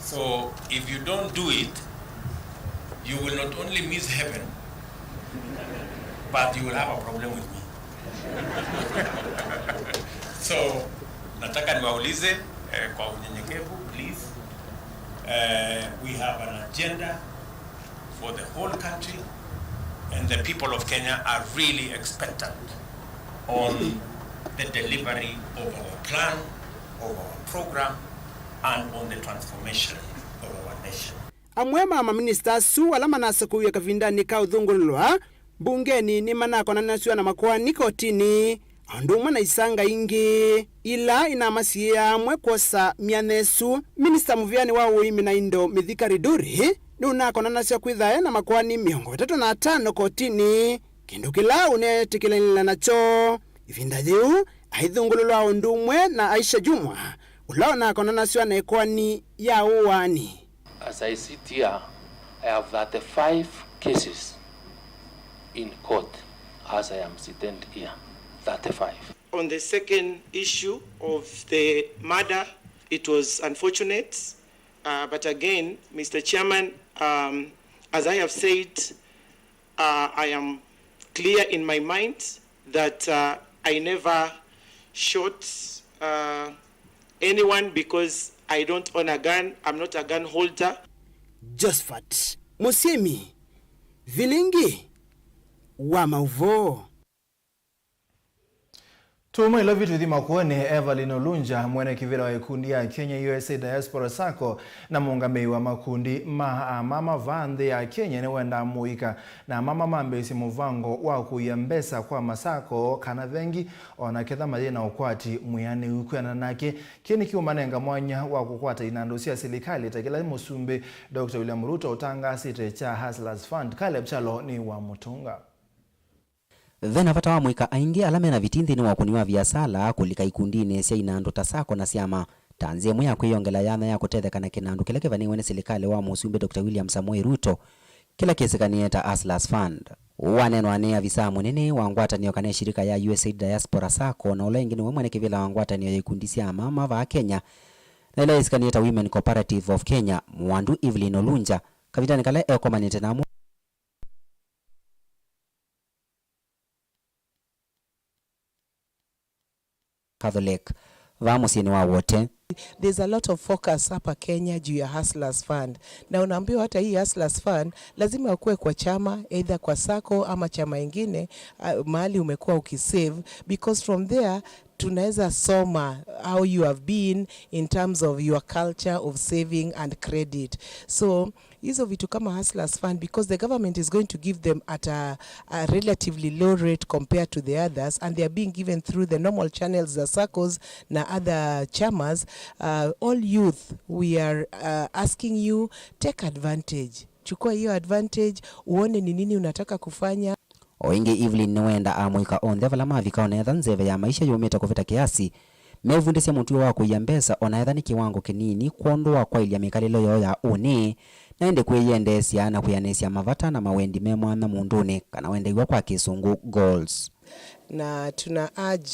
So if you don't do it, you will not only miss heaven, but you will have a problem with me. So nataka niwaulize kwa unyenyekevu, please. We have an agenda for the whole country, and the people of Kenya are really expectant on the delivery of our plan, of our program, and on the transformation of our nation. Amwema maminista su alama na siku ya kavindani ka uthungulwa bungeni ni manako na nasua na makwani kotini anduma na isanga ingi ila inamasia amwe kosa mianesu. Minister Muvyani wa uimi na indo Mithika Riduri ni unako na nasua kwithae na makwani 35 kotini kindu kila unetikilanila nacho ivinda thiu aithungululwa undu umwe na Aisha Jumwa ulaona kona nasio na ekwani ya uwani. As I sit here, I have 35 cases in court as I am sitting here. 35. On the second issue of the murder, it was unfortunate, but again, Mr. Chairman, as I have said, I am clear in my mind that I never shot anyone because I don't own a gun. I'm not a gun holder. Josephat Musimi, Vilingi wa Mauvoo. Tuma ilo vitu dhima kuone Evelyn Olunja mwene kivila wa ikundi ya Kenya USA Diaspora Sacco na muungamei wa makundi mama vande ya Kenya ni wenda muika na mama mambesi muvango wa kuyambesa kwa masako kana vengi onaketha majina ukwati muyane ukwena nake kini kiumanenga mwanya wa kukwata inandosia silikali takila musumbe Dr. William Ruto utanga site cha Hustlers Fund Caleb Chalo ni wa mutunga. Vena vata wa mwika aingi alame na vitindi ni wakuniwa viasala kulika ikundini siya inando tasako na siyama. Tanzie mwya kuyongela yana ya kutetheka na kinandu kila kivani wene silikali wa musumbe Dr. William Samoei Ruto kila kesi kanieta Hustlers Fund. Waneno anea visa munene wangwata niyo kane shirika ya USA Diaspora Sacco na ula ingine mwene kivila wangwata niyo ikundisi ya mama va Kenya na ila isi kanieta Women Cooperative of Kenya mwandu Evelyn Olunja kavitani kale eko manite na Catholic vamusini wa wote. There's a lot of focus hapa Kenya juu ya Hustlers Fund. Na unaambiwa hata hii Hustlers Fund lazima ukue kwa chama, either kwa sako ama chama ingine mahali umekuwa ukisave, because from there tunaweza soma how you have been in terms of your culture of saving and credit. So hizo vitu kama Hustlers Fund, because the government is going to give them at a relatively low rate compared to the others, and they are being given through the normal channels, the SACCOs na other chamas. All youth, we are asking you, take advantage. Chukua hiyo advantage, uone ni nini unataka kufanya. Oinge Evelyn nwenda amwika ondhe vala mavika onetha nzeve ya maisha yometa kufita kiasi. Mevundisya mutuo wa kuyambesa onetha ni kiwango kinini kuondoa kwa ilia mikalilo yo ya une na ende kweyendesya na kuyanesya mavata na mawendi memwana munduni kana wende iwa kwa kisungu goals. Na tuna urge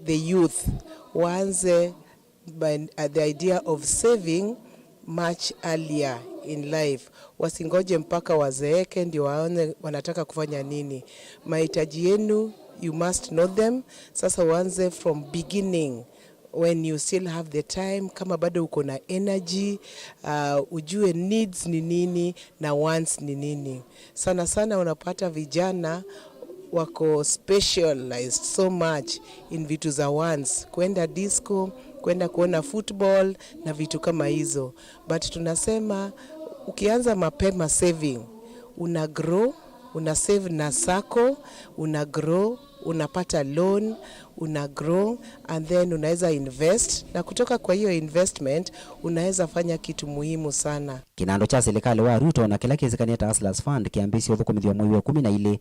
the youth waanze by the idea of saving much earlier in life. Wasingoje mpaka wazeeke ndio waone wanataka kufanya nini. Mahitaji yenu, you must know them. Sasa uanze from beginning when you still have the time, kama bado uko na energy, ujue needs ni nini na wants ni nini. Sana sana unapata vijana wako specialized so much in vitu za wants, kwenda disco, kwenda kuona football na vitu kama hizo. But tunasema ukianza mapema saving, una grow, una save na sako, una grow, unapata loan, una grow, and then unaweza invest, na kutoka kwa hiyo investment unaweza fanya kitu muhimu sana. Kinando cha serikali wa Ruto na kila kesi kanieta Hustlers Fund kiambisi uthukumithia mwezi wa 12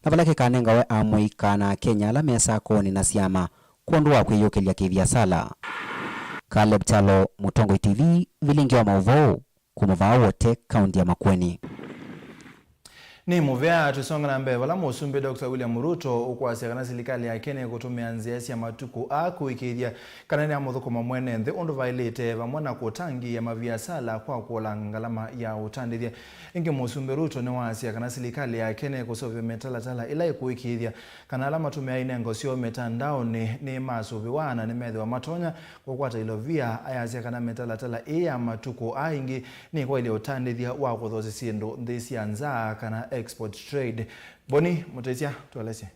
na valake kanenga we amwika na Kenya la mesa koni na siama kuondoa kwiyukilia kivyasala. Caleb Chalo, Mutongo TV, Vilingi wa Mauvoo, kumuvaa wote kaunti ya Makueni. Ni muvea tusonga na mbe wala musumbe Dr. William Ruto ukwasya kana serikali ya Kenya kutumia nziasi ya matuku akuikiria kana ni amuthuko mamwene nthi undu vailite vamwana kutangi ya maviasala kwa kuola ngalama ya utandithia. Ingi musumbe Ruto ni wasya kana serikali ya Kenya kusovya metalatala ila ikuikiria kana alama tumia inengo sio metandao ni masuvi wana ni medhi wa matonya kukwata ilovia ayasya kana metalatala ya matuku aingi ni kwa ile utandithia wa kuthozi sindu nthisi ya nzaa kana export trade. Boni Mutesia tualese.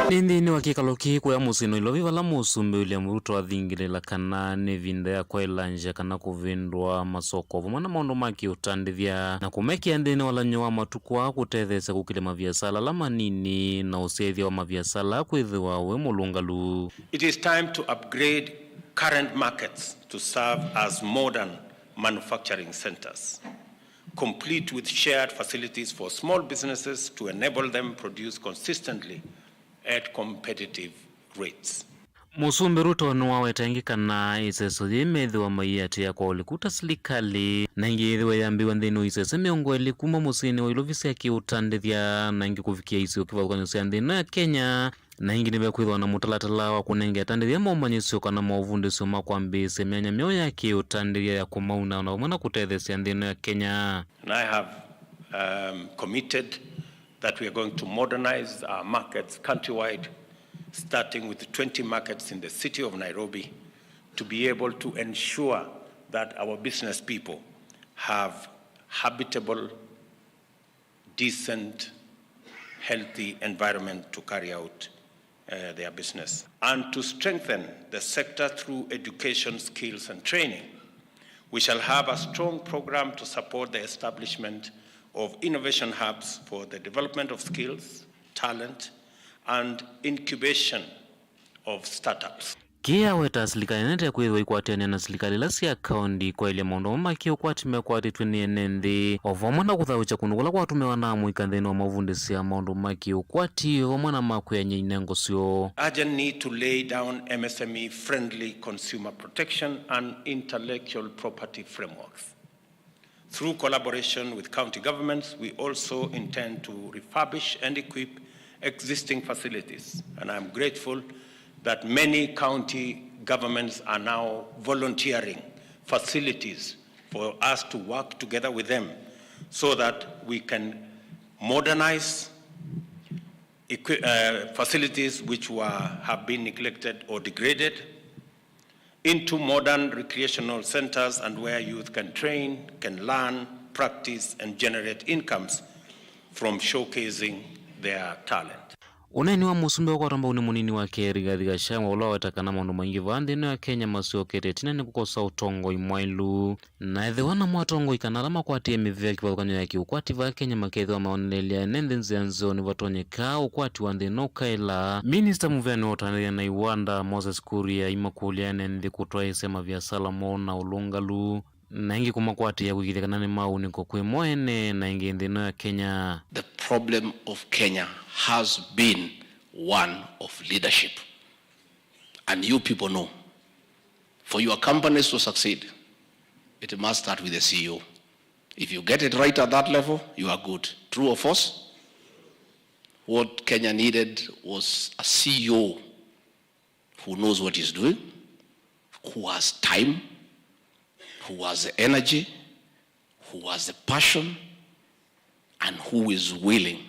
Nindi wakikaloki kwa musino ilovi vala musumbe William Ruto athingirila kana ni vinda ya kwa ilanja kana kuvindwa masoko vumana maundu maki utandithia na kumekia ndini wala nyowa matukua kutethesa kukile maviasala la manini na usethia wa maviasala kwithiwa we mulungalu. It is time to upgrade current markets to serve as modern manufacturing centers. complete with shared facilities for small businesses to enable them produce consistently at competitive rates. Musumbi Ruto nuwawetengikana iseso yimethiwa maiyati kwa ulikuta serikali na ingithiwa yambiwa nthini iseso miongo ili kuma musini wa ilovisi ya kiutandithia na ingi kufikia isio kivathukany'o cia nthini ya Kenya na ingi nive kwithwa na mutalatala wa kunengea tandithia maumanyisio kana mauvundisio ma kwambisia myanya mio ya kiutandithia ya kumauna na umwe na kutethecia nthini ya Kenya. And I have committed that we are going to modernize our markets countrywide, starting with 20 markets in the city of Nairobi, to be able to ensure that our business people have habitable, decent, healthy environment to carry out their business. And to strengthen the sector through education, skills, and training, we shall have a strong program to support the establishment of innovation hubs for the development of skills, talent, and incubation of startups. Kia weta serikali nete kwithwa ikwatiania na serikali la cia kaunti kwa ile maundu maki ukwatime kwatitwe ni enendi ovamwe na kuthaucha kundu kula kwatumiwa na muika nthini wa mauvundisia maundu maki ukwati ovamwe na makwenya inengo cio. Urgent need to lay down MSME friendly consumer protection and intellectual property frameworks. Through collaboration with county governments, we also intend to refurbish and equip existing facilities, and I'm grateful that many county governments are now volunteering facilities for us to work together with them so that we can modernize facilities which have been neglected or degraded into modern recreational centers and where youth can train, can learn, practice, and generate incomes from showcasing their talent. Uneni wa musumbi wa kwatamba uni munini wa keri gathiga shangwa ula watakana maundu maingi vandhini wa Kenya masiokete tina ni kukosa utongo imwailu na ethiwa na mwatongo ikanala makwatie mivea kivathukany'o ya kiukwati va Kenya makethiwa maonelia nende nzianzio ni vatonyeka ukwati wa nthini ukaila. Minister Muveani wa utanithia na iwanda Moses Kuria imakulia nende kutwa isema vya Salamo na ulungalu na ingi kumakwati ya kukithikana ni mauniko kwi moene na ingi nthini ya Kenya. The problem of Kenya has been one of leadership. And you people know, for your companies to succeed, it must start with the CEO. If you get it right at that level, you are good. True or false? What Kenya needed was a CEO who knows what he's doing, who has time, who has the energy, who has the passion, and who is willing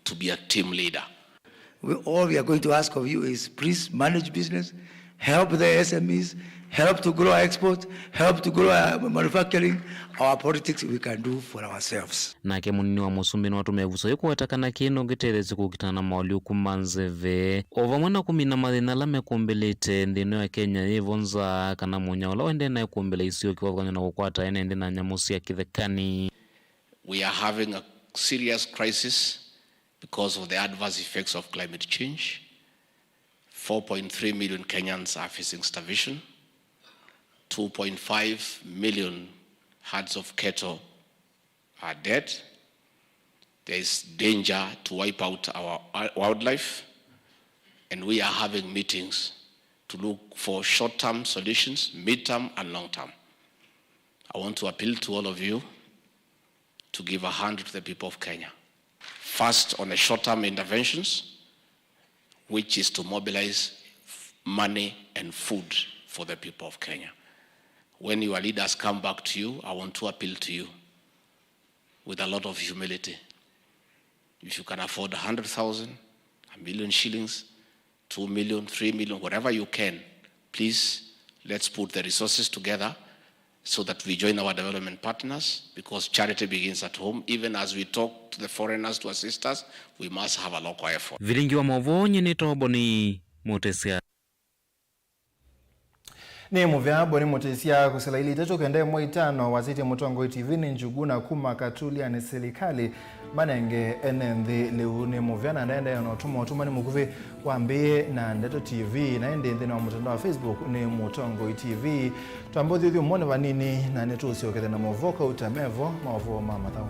to be a team leader. All we are going to ask of you is please manage business, help the SMEs, help to grow our export, help to grow our manufacturing. Our politics we can do for ourselves. Nake munini wa musumbi ni watumia vuso yuko watakana kino giterezi kukitana na mauli ukumanzeve ovamwe na kumina mathina la mekumbelete nthini ya Kenya yivonza kana munya ula wende na ikumbele isio kivathukany'o na kukwata ene na nyamu cia kithekani. We are having a serious crisis because of the adverse effects of climate change. 4.3 million Kenyans are facing starvation. 2.5 million herds of cattle are dead. There is danger to wipe out our wildlife. And we are having meetings to look for short-term solutions, mid-term and long-term. I want to appeal to all of you to give a hand to the people of Kenya. First, on the short-term interventions, which is to mobilize money and food for the people of Kenya. When your leaders come back to you, I want to appeal to you with a lot of humility. If you can afford 100,000, 1 million shillings, 2 million, 3 million, whatever you can, please, let's put the resources together so that we join our development partners, because charity begins at home. Even as we talk to the foreigners to assist us, we must have a local effort. Vilingi wa Mauvoo nyini toboni mutesia. Ni muvyabo ni mutesia kusela ili techo kende mwaitano waziti mutongo TV ni njuguna kuma katulia ni serikali manenge enenthi leuni muvyana ndende no tuma ni mukuvi wambie na Ndeto TV na ende na mtandao wa Facebook ni Mutongo TV twambothi uthi umone vanini na netusi okethe na Mauvoo utamevo Mauvoo mama thao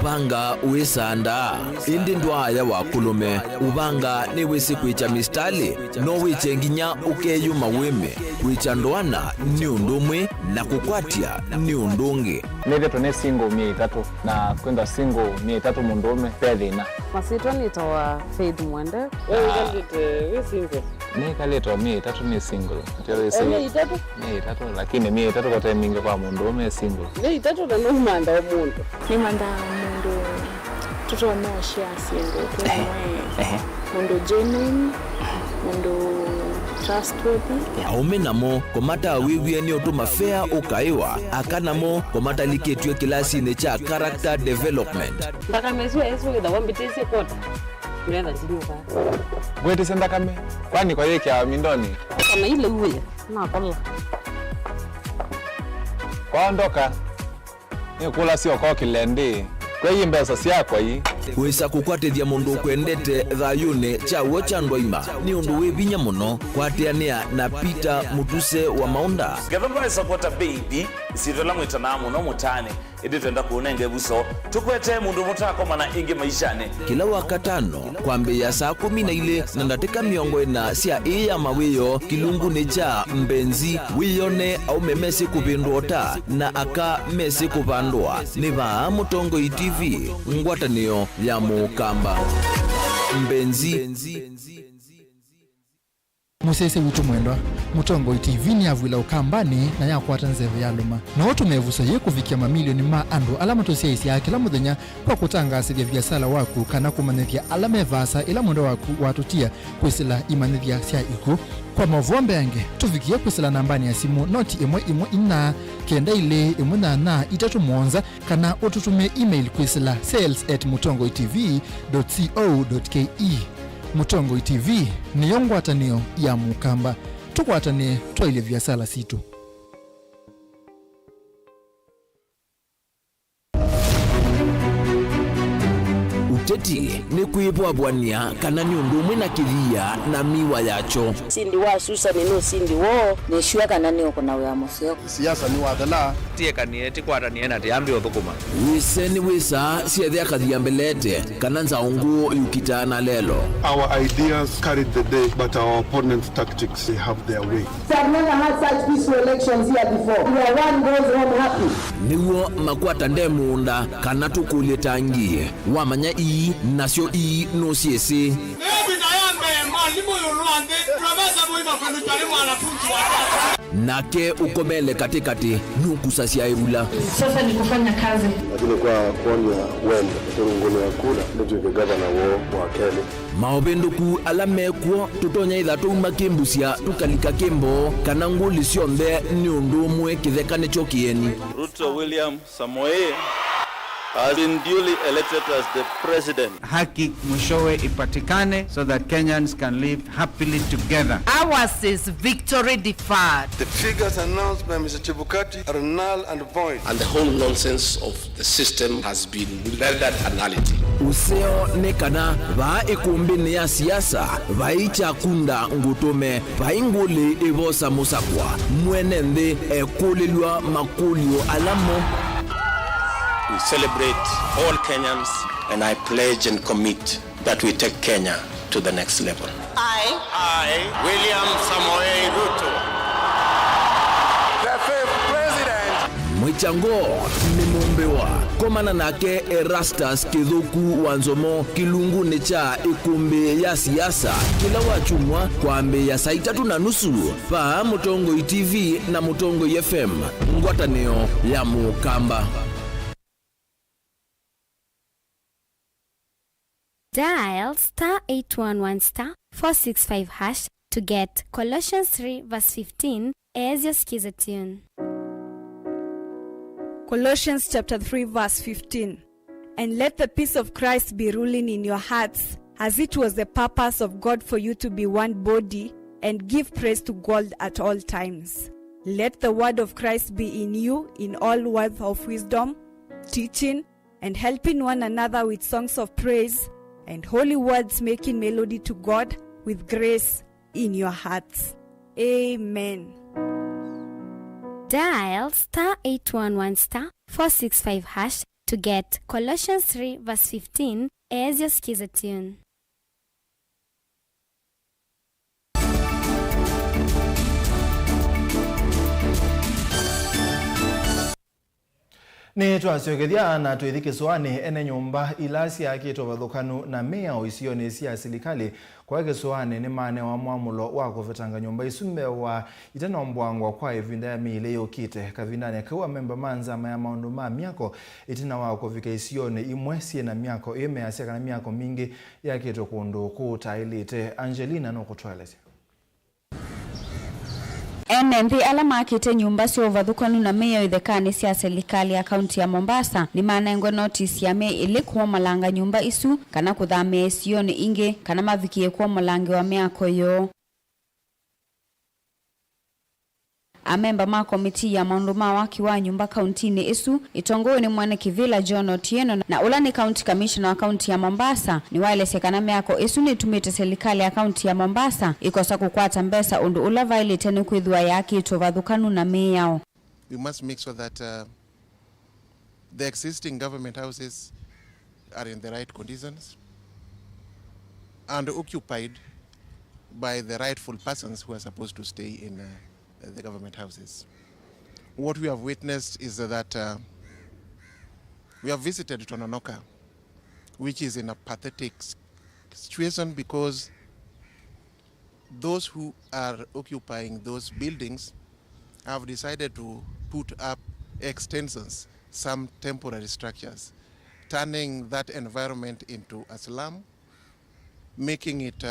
Ubanga uisanda indi ndwaya wakulume ubanga ni wisi kwicha mistali no wiche nginya ukeyuma wime kwicha ndwana ni undumwe na kukwatia ni undungi neve tone single 3 na kwenda single 3 mundume pedina masito nitoa Faith Mwende we single ni kaleto 3 ni single tele single 3 lakini 3 kwa time mingi kwa mundume single 3 na no manda omuntu ni manda mundu tuto moshi asingo tumwe mundu genuine mundu trustworthy aume namo komata wiwie ni otuma fair ukaiwa akanamo komata liketwe kilasi ne cha character development mpaka mezu ezo da wambitese kota nenda zinuka gwete senda kame kwani kwa yeke ya mindoni kama ile uwe na kola kwaondoka ni kula sio kwa kilende kwa hii mbesa siako hii wisa kukwatithia mundu kwendete thayune chawo cha ndwaima ni undu wivinya muno kwatiania na Peter Mutuse wa Maunda gavana supporta baby sitola mwitana muno mutane idi twenda kuonenge buso tukwete mundu mutako mana ingi maishane kila wakatano kwambe ya saa 12 na ndatika miongo ina sia iya mawiyo kilungu ni cha mbenzi wiyone au memesi kupindota na aka mesi kupandwa ni ba Mutongo TV ngwatanio ya mukamba mbenzi musese witu mwendwa Mutongo TV ni avwila ukambani na yakwata nzeve ya luma na watu mevusa ye kuvikia mamilioni ma andu alama tosia isi ya kila muthenya kwa kutangasithia biasala waku kana kumanithia alama evasa ila mwendo waku watutia kwisila imanithia sia iku kwa Mauvoo mbeange tuvikia kwisila nambani ya simu noti ina kenda ile na 3 kana ututume email kwisila sales@mutongotv.co.ke Mutongo TV ni yongwatanio ya mukamba tukwatane twaile biasala situ uteti ni kuipwa bwania kana ni undumwe na kiria na miwa yacho sindi wa susa ni sindi wo ni shua kana ni okona wa museo siasa ni wadala tie kanieti kwata ni ena tiambi othukuma wiseni wisa siethia kathia mbelete kana nzaungu yukitana lelo our ideas carried the day but our opponents tactics they have their way we have never had such peaceful elections here before where one goes home happy niwo makwata ndemunda kana tukulie tangie wamanya ii nasio ii no siesi nake ukobele katikati nukusasia irula sasa ni kufanya kazi lakini kwa kuonya wende turunguni wa kula ndio gavana wa Kenya maobenduku alamekwo tutonya ithatu makimbusia tukalika kimbo kana nguli ciothe ni undu umwe kithekane chokieni Ruto William Samoei has been duly elected as the president. Haki mwishowe ipatikane so that Kenyans can live happily together. Ours is victory deferred. The figures announced by Mr. Chebukati are null and void. And the whole nonsense of the system has been rendered anality. Useo nekana va ikumbini ya siasa vaicha kunda ngutume vainguli ivosa musakwa mwenende ekulilwa makulio alamo. We celebrate all Kenyans, and I pledge and commit that we take Kenya to the next level. I, William Samoei Ruto, the fifth president. Mwichango ni mumbewa komana nake Erastus Kithuku Wanzomo kilungu ni cha ikumbi ya siasa kila wachumwa kwa mbe ya saa 3:30 pa Mutongo TV na Mutongo FM ngwatanio ya mukamba. Dial *811*465# to get Colossians 3:15 as your skiza tune. Colossians chapter 3 verse 15. And let the peace of Christ be ruling in your hearts, as it was the purpose of God for you to be one body, and give praise to God at all times. Let the word of Christ be in you in all words of wisdom, teaching and helping one another with songs of praise and holy words, making melody to God with grace in your hearts. Amen. Dial *811*465# to get Colossians 3 verse 15 as your skiza tune. Ni twasiogethia na twithiki swani ene nyumba ilasi yake tovathukanu na mea oisioni cia silikali kwa kiswani ni mane wa mwamulo wa kuvetanga nyumba isume wa itanombwangwa kwa ivinda ya miile yokite kavindani kwa memba manza ya maundu ma miako itina wa kuvika isioni imwesie na miako ime asiaka na miako mingi yake tokundu kutailite. Angelina no kutwalete NNV alama akite nyumba sio uvathukanu na meya ithekani cia serikali ya kaunti ya Mombasa ni manengwe notice ya me ili kuwa malanga nyumba isu kana kuthamia isioni ingi kana mavikie kuwa malangi wa miako yo. Amemba ma komiti ya maundu ma waki wa nyumba kauntini isu itongowe ni mwane Kivila John Otieno na ula ni county commissioner wa kaunti ya Mombasa ni wale sekana miako isu ni tumite serikali ya kaunti ya Mombasa ikosa kukwata mbesa undu ula violate ni kwithwa yaki itovathukanu na meyao. We must make sure that the existing government houses are in the right conditions and occupied by the rightful persons who are supposed to stay in the government houses. What we have witnessed is that we have visited Tononoka, which is in a pathetic situation because those who are occupying those buildings have decided to put up extensions, some temporary structures, turning that environment into a slum, making it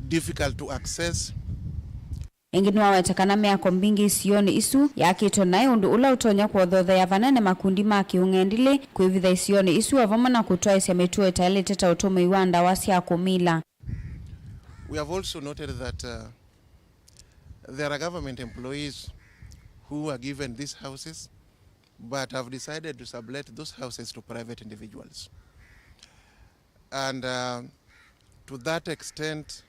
difficult to access. Ingini wawetakana miako mbingi isioni isu yakito nae undu ula utonya kwa dhodha ya vanane makundi maki ungendile kuivitha isioni isu wavama na kutoa isi metuwa itaile teta utume iwanda wasi ya kumila. We have also noted that there are government employees who are given these houses but have decided to sublet those houses to private individuals. And to that extent,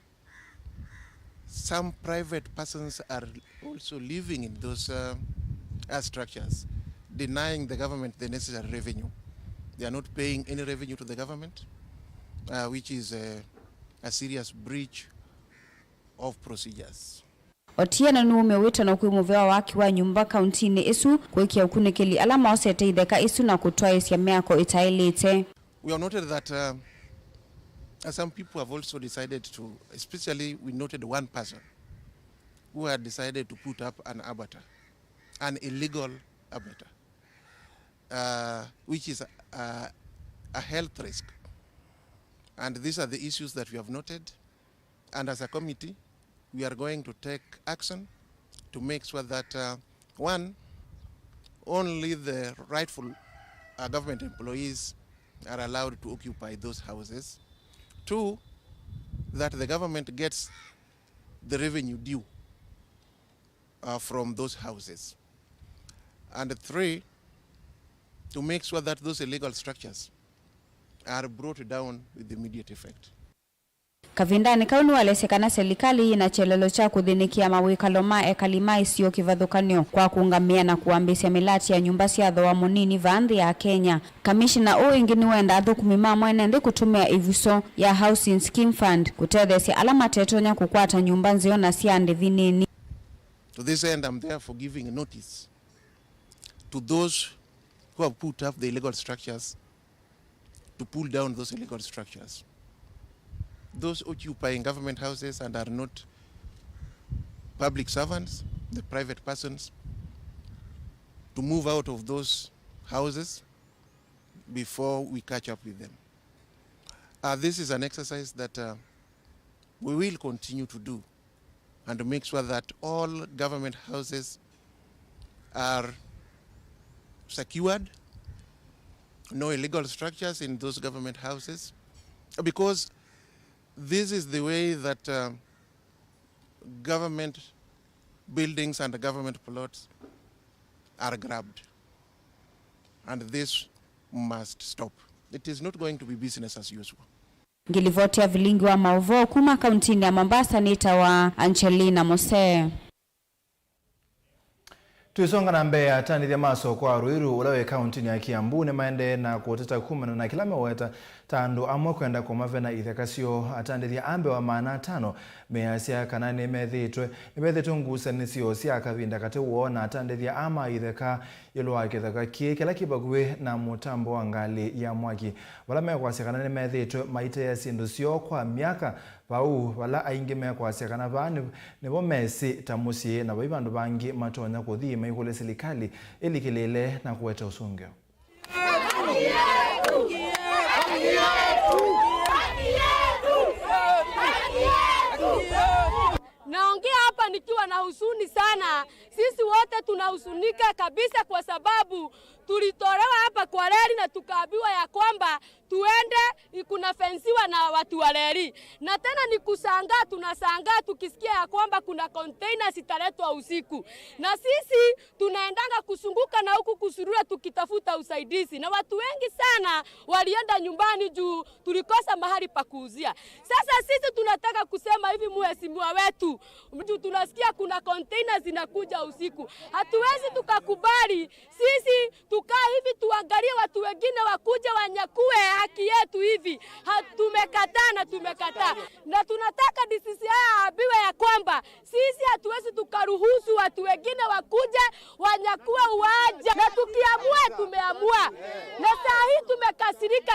some private persons are also living in those structures, denying the government the necessary revenue. They are not paying any revenue to the government, which is a serious breach of procedures. Otieno ni umewita na kuimuvewa waki wa nyumba kauntini isu kuikia ukunikili alama osete idheka isu na kutoa isi ya miako itailite. We have noted that some people have also decided to, especially we noted one person who had decided to put up an abattoir, an illegal abattoir, which is a health risk. And these are the issues that we have noted. And as a committee, we are going to take action to make sure that, one, only the rightful government employees are allowed to occupy those houses. Two, that the government gets the revenue due from those houses. And three, to make sure that those illegal structures are brought down with immediate effect. Kavindani kaunu walesekana serikali ina chelelo cha kuthinikia mawikalo ma ekalima isio kivathukanio kwa kuungamia na kuambisia milati ya nyumba cia thoa munini vanthi ya Kenya. Kamishina o ingini wenda athukumima mwene ndi kutumia ivuso ya Housing Scheme Fund kutethesia alama tetonya kukwata nyumba nzio na cia ndithinini. To this end, I'm therefore giving a notice to those who have put up the illegal structures to pull down those illegal structures. Those occupying government houses and are not public servants, the private persons, to move out of those houses before we catch up with them. This is an exercise that we will continue to do and to make sure that all government houses are secured, no illegal structures in those government houses, because this is the way that government buildings and government plots are grabbed. And this must stop. It is not going to be business as usual. Ngilivotia Vilingi wa Mauvoo kuma kauntini ya Mombasa nita wa Angelina Mose. Tuisonga na mbea atani maso kwa Ruiru ulawe kauntini ya Kiambu ne maende na kuoteta kumana na kila meweta tandu amwe kwenda kumavena ithekasio atandithia ambe wa maana 5 measia kanane methitwe ngusa nisio sia kavinda kate uona atandithia ama itheka yelwa kitheka kila kibagwe na mutambo wa ngali ya mwaki wala mekwasia kanane methitwe maite ya sindu sio kwa miaka bau wala aingi mekwasia kana bani nebo mesi tamusi na bandu bangi matonya kuthi maikole serikali ili kilele na kuweta usungeo. Naongea hapa nikiwa na huzuni sana. Sisi wote tunahuzunika kabisa kwa sababu tulitolewa hapa kwa reli na tukaambiwa ya kwamba tuende kuna fensiwa na watu wa reli. Na tena ni kushangaa, tunashangaa tukisikia ya kwamba kuna containers italetwa usiku. Na sisi tunaendanga kusunguka na huku kusurura tukitafuta usaidizi. Na watu wengi sana walienda nyumbani juu tulikosa mahali pa kuuzia. Sasa sisi tunataka kusema hivi mheshimiwa wetu, mtu tunasikia kuna containers zinakuja usiku. Hatuwezi tukakubali sisi tukaa hivi tuangalie watu wengine wakuja wanyakue haki yetu hivi. Tumekataa. Na tunataka DCI aambiwe ya kwamba sisi hatuwezi tukaruhusu watu wengine wakuja wanyakue uwanja. Na tukiamua tumeamua. Na saa hii tumekasirika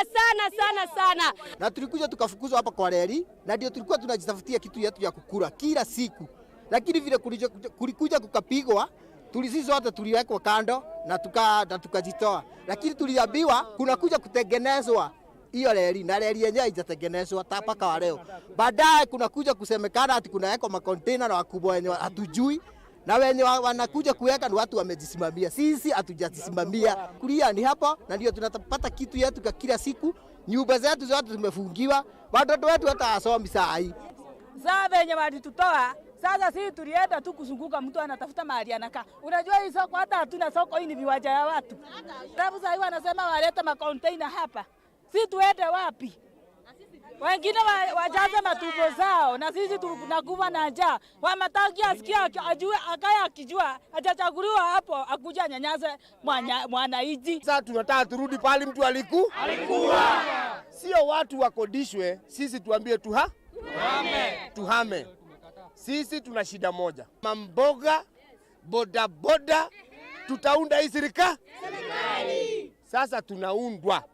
sana. Na tulikuja tukafukuzwa hapa kwa reli na ndio tulikuwa tunajitafutia kitu yetu ya kukula kila siku. Lakini vile kulikuja kukapigwa, sisi zote tuliwekwa kando na tukajitoa. Lakini tuliambiwa kuna kuja kutengenezwa hiyo reli na reli yenyewe haijatengenezwa mpaka wa leo. Baadaye kuna kuja kusemekana ati kunawekwa makonteina na wakubwa wenye hatujui na wenye wanakuja kuweka ni watu wamejisimamia. Sisi hatujajisimamia. Kulia ni hapo na ndio tunapata kitu yetu kwa kila siku. Nyumba zetu zote zimefungiwa. Watoto wetu hata hawasomi saa hii. Sasa wenye walitutoa sasa sisi tulienda tu kuzunguka, mtu anatafuta mahali anakaa. Unajua hii soko hata hatuna soko, hii ni viwanja ya watu. Sababu sasa wanasema waleta makonteina hapa. Sisi tuende wapi? Wengine wajaze matumbo zao na sisi tunakufa na njaa. Wamataki asikia ajue akaya akijua hajachaguliwa hapo akuja nyanyaze mwananchi. Sasa tunataka turudi pale mtu alikuwa. Sio watu wakodishwe, sisi tuambie tuhame. Sisi tuna shida moja. Mamboga, bodaboda, tutaunda hii serikali. Sasa tunaundwa.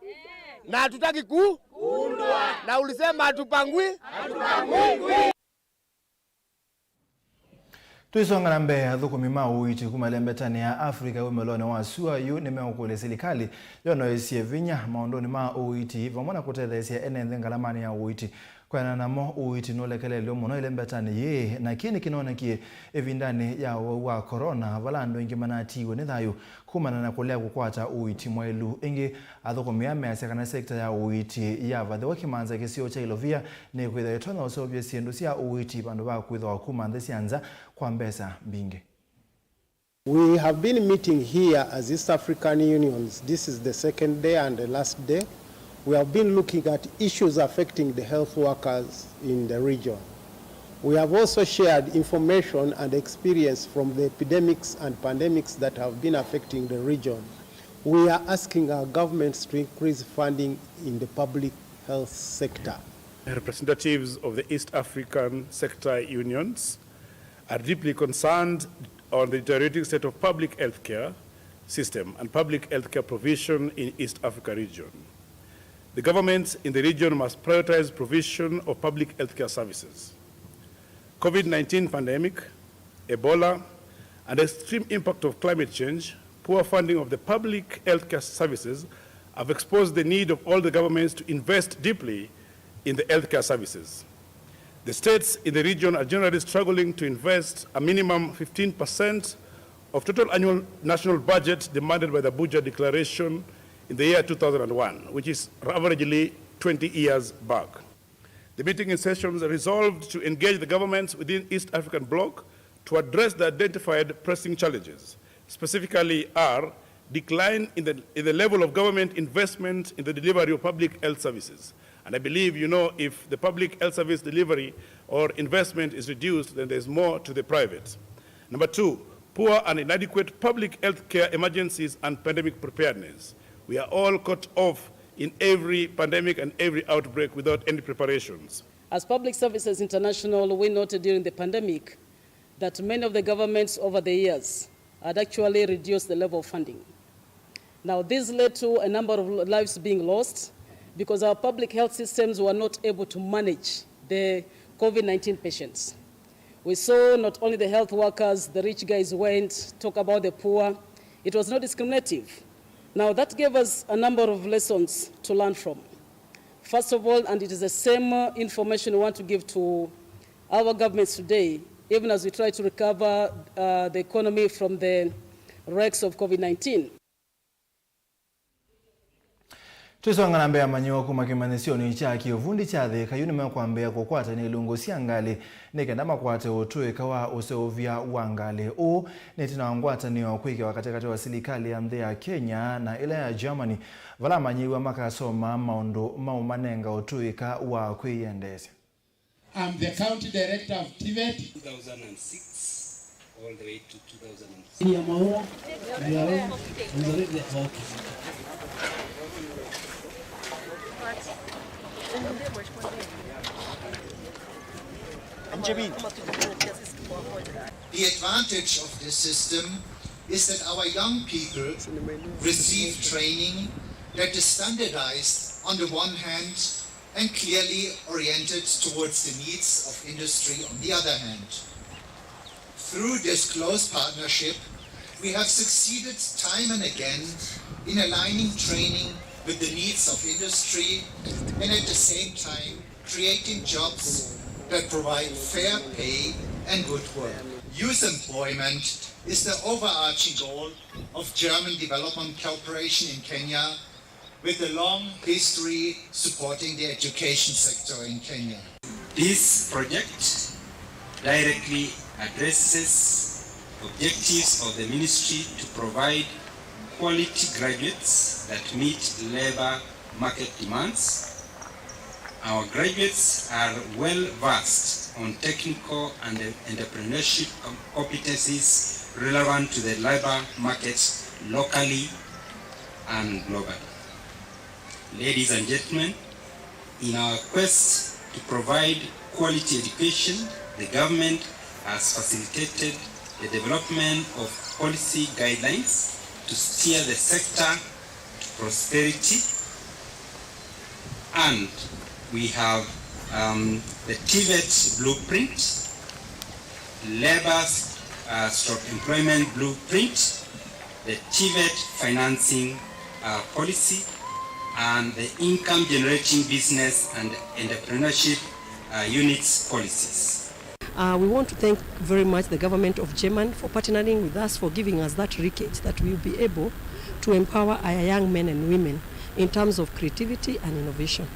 Na hatutaki kuundwa. Na ulisema hatupangwi. Tuisonga na mbea thukumi mauiti kumalembetani ya Afrika umelone wa sua yu nimeokule serikali yono esie vinya maondoni mauiti vamona kutethesia enenze ngalamani ya uiti kwa namo uiti nolekelele muno ilembetani ye na kini kinonekie evindani ya wa corona valando ingi manatiwe ni thayu kumana na kulea kukwata uiti mwelu ingi athukumia measya kana sekta ya uiti ya vathe wakimanza kisio cha ilovia ni kwitha itona usobye sindu sia uiti bandu ba kwitha wakuma ndesi anza kwa mbesa mbinge. We have been meeting here as East African Unions. This is the second day and the last day. We have been looking at issues affecting the health workers in the region. We have also shared information and experience from the epidemics and pandemics that have been affecting the region. We are asking our governments to increase funding in the public health sector. Representatives of the East African sector unions are deeply concerned on the deteriorating state of public health care system and public health care provision in East Africa region. The governments in the region must prioritize provision of public health care services. COVID-19 pandemic, Ebola, and the extreme impact of climate change, poor funding of the public health care services have exposed the need of all the governments to invest deeply in the health care services. The states in the region are generally struggling to invest a minimum 15% of total annual national budget demanded by the Abuja Declaration in the year 2001, which is averagely 20 years back. The meeting in sessions resolved to engage the governments within East African Bloc to address the identified pressing challenges, specifically are decline in the level of government investment in the delivery of public health services. And I believe, if the public health service delivery or investment is reduced, then there's more to the private. Number 2, poor and inadequate public health care emergencies and pandemic preparedness. We are all caught off in every pandemic and every outbreak without any preparations. As Public Services International, we noted during the pandemic that many of the governments over the years had actually reduced the level of funding. Now, this led to a number of lives being lost because our public health systems were not able to manage the COVID-19 patients. We saw not only the health workers, the rich guys went, talk about the poor. It was not discriminative. Now, that gave us a number of lessons to learn from. First of all, and it is the same information we want to give to our governments today, even as we try to recover the economy from the wrecks of COVID-19. Tusonga na mbea manyo kumakimanisioni cha kiuvundi cha thika yunime kwa mbea kukwata ni lungo siangali nikenda makwate utue kawa useovia wangali u netina wangwata ni wakwike wakati wa serikali ya mdhea Kenya na ile ya Germany vala manyiwa makasoma maundu maumanenga utuika wa kuiendesha. I'm the county director of TVET 2006 all the way to 2006. Yeah, Mauvoo. The advantage of this system is that our young people receive training that is standardized on the one hand and clearly oriented towards the needs of industry on the other hand. Through this close partnership, we have succeeded time and again in aligning training with the needs of industry and at the same time creating jobs that provide fair pay and good work. Youth employment is the overarching goal of German development cooperation in Kenya, with a long history supporting the education sector in Kenya. This project directly addresses objectives of the ministry to provide quality graduates that meet labor market demands. Our graduates are well versed on technical and entrepreneurship competencies relevant to the labor markets locally and globally. Ladies and gentlemen, in our quest to provide quality education, the government has facilitated the development of policy guidelines to steer the sector to prosperity, and we have the TVET blueprint, labor/employment blueprint, the TVET financing policy, and the income generating business and entrepreneurship units policies. We want to thank very much the government of Germany for partnering with us, for giving us that toolkit that we will be able to empower our young men and women in terms of creativity and innovation.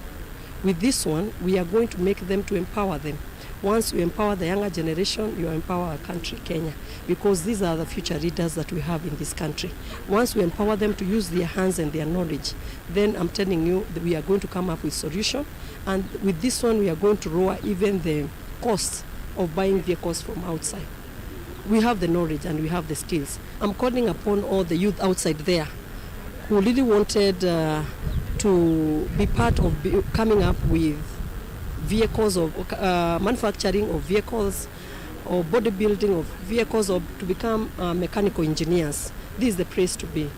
With this one, we are going to make them to empower them. Once you empower the younger generation, you empower our country, Kenya, because these are the future leaders that we have in this country. Once we empower them to use their hands and their knowledge, then I'm telling you that we are going to come up with solution. And with this one, we are going to lower even the cost of buying vehicles from outside. We have the knowledge and we have the skills. I'm calling upon all the youth outside there who really wanted to be part of coming up with vehicles, of manufacturing of vehicles, or bodybuilding of vehicles, or to become mechanical engineers. This is the place to be.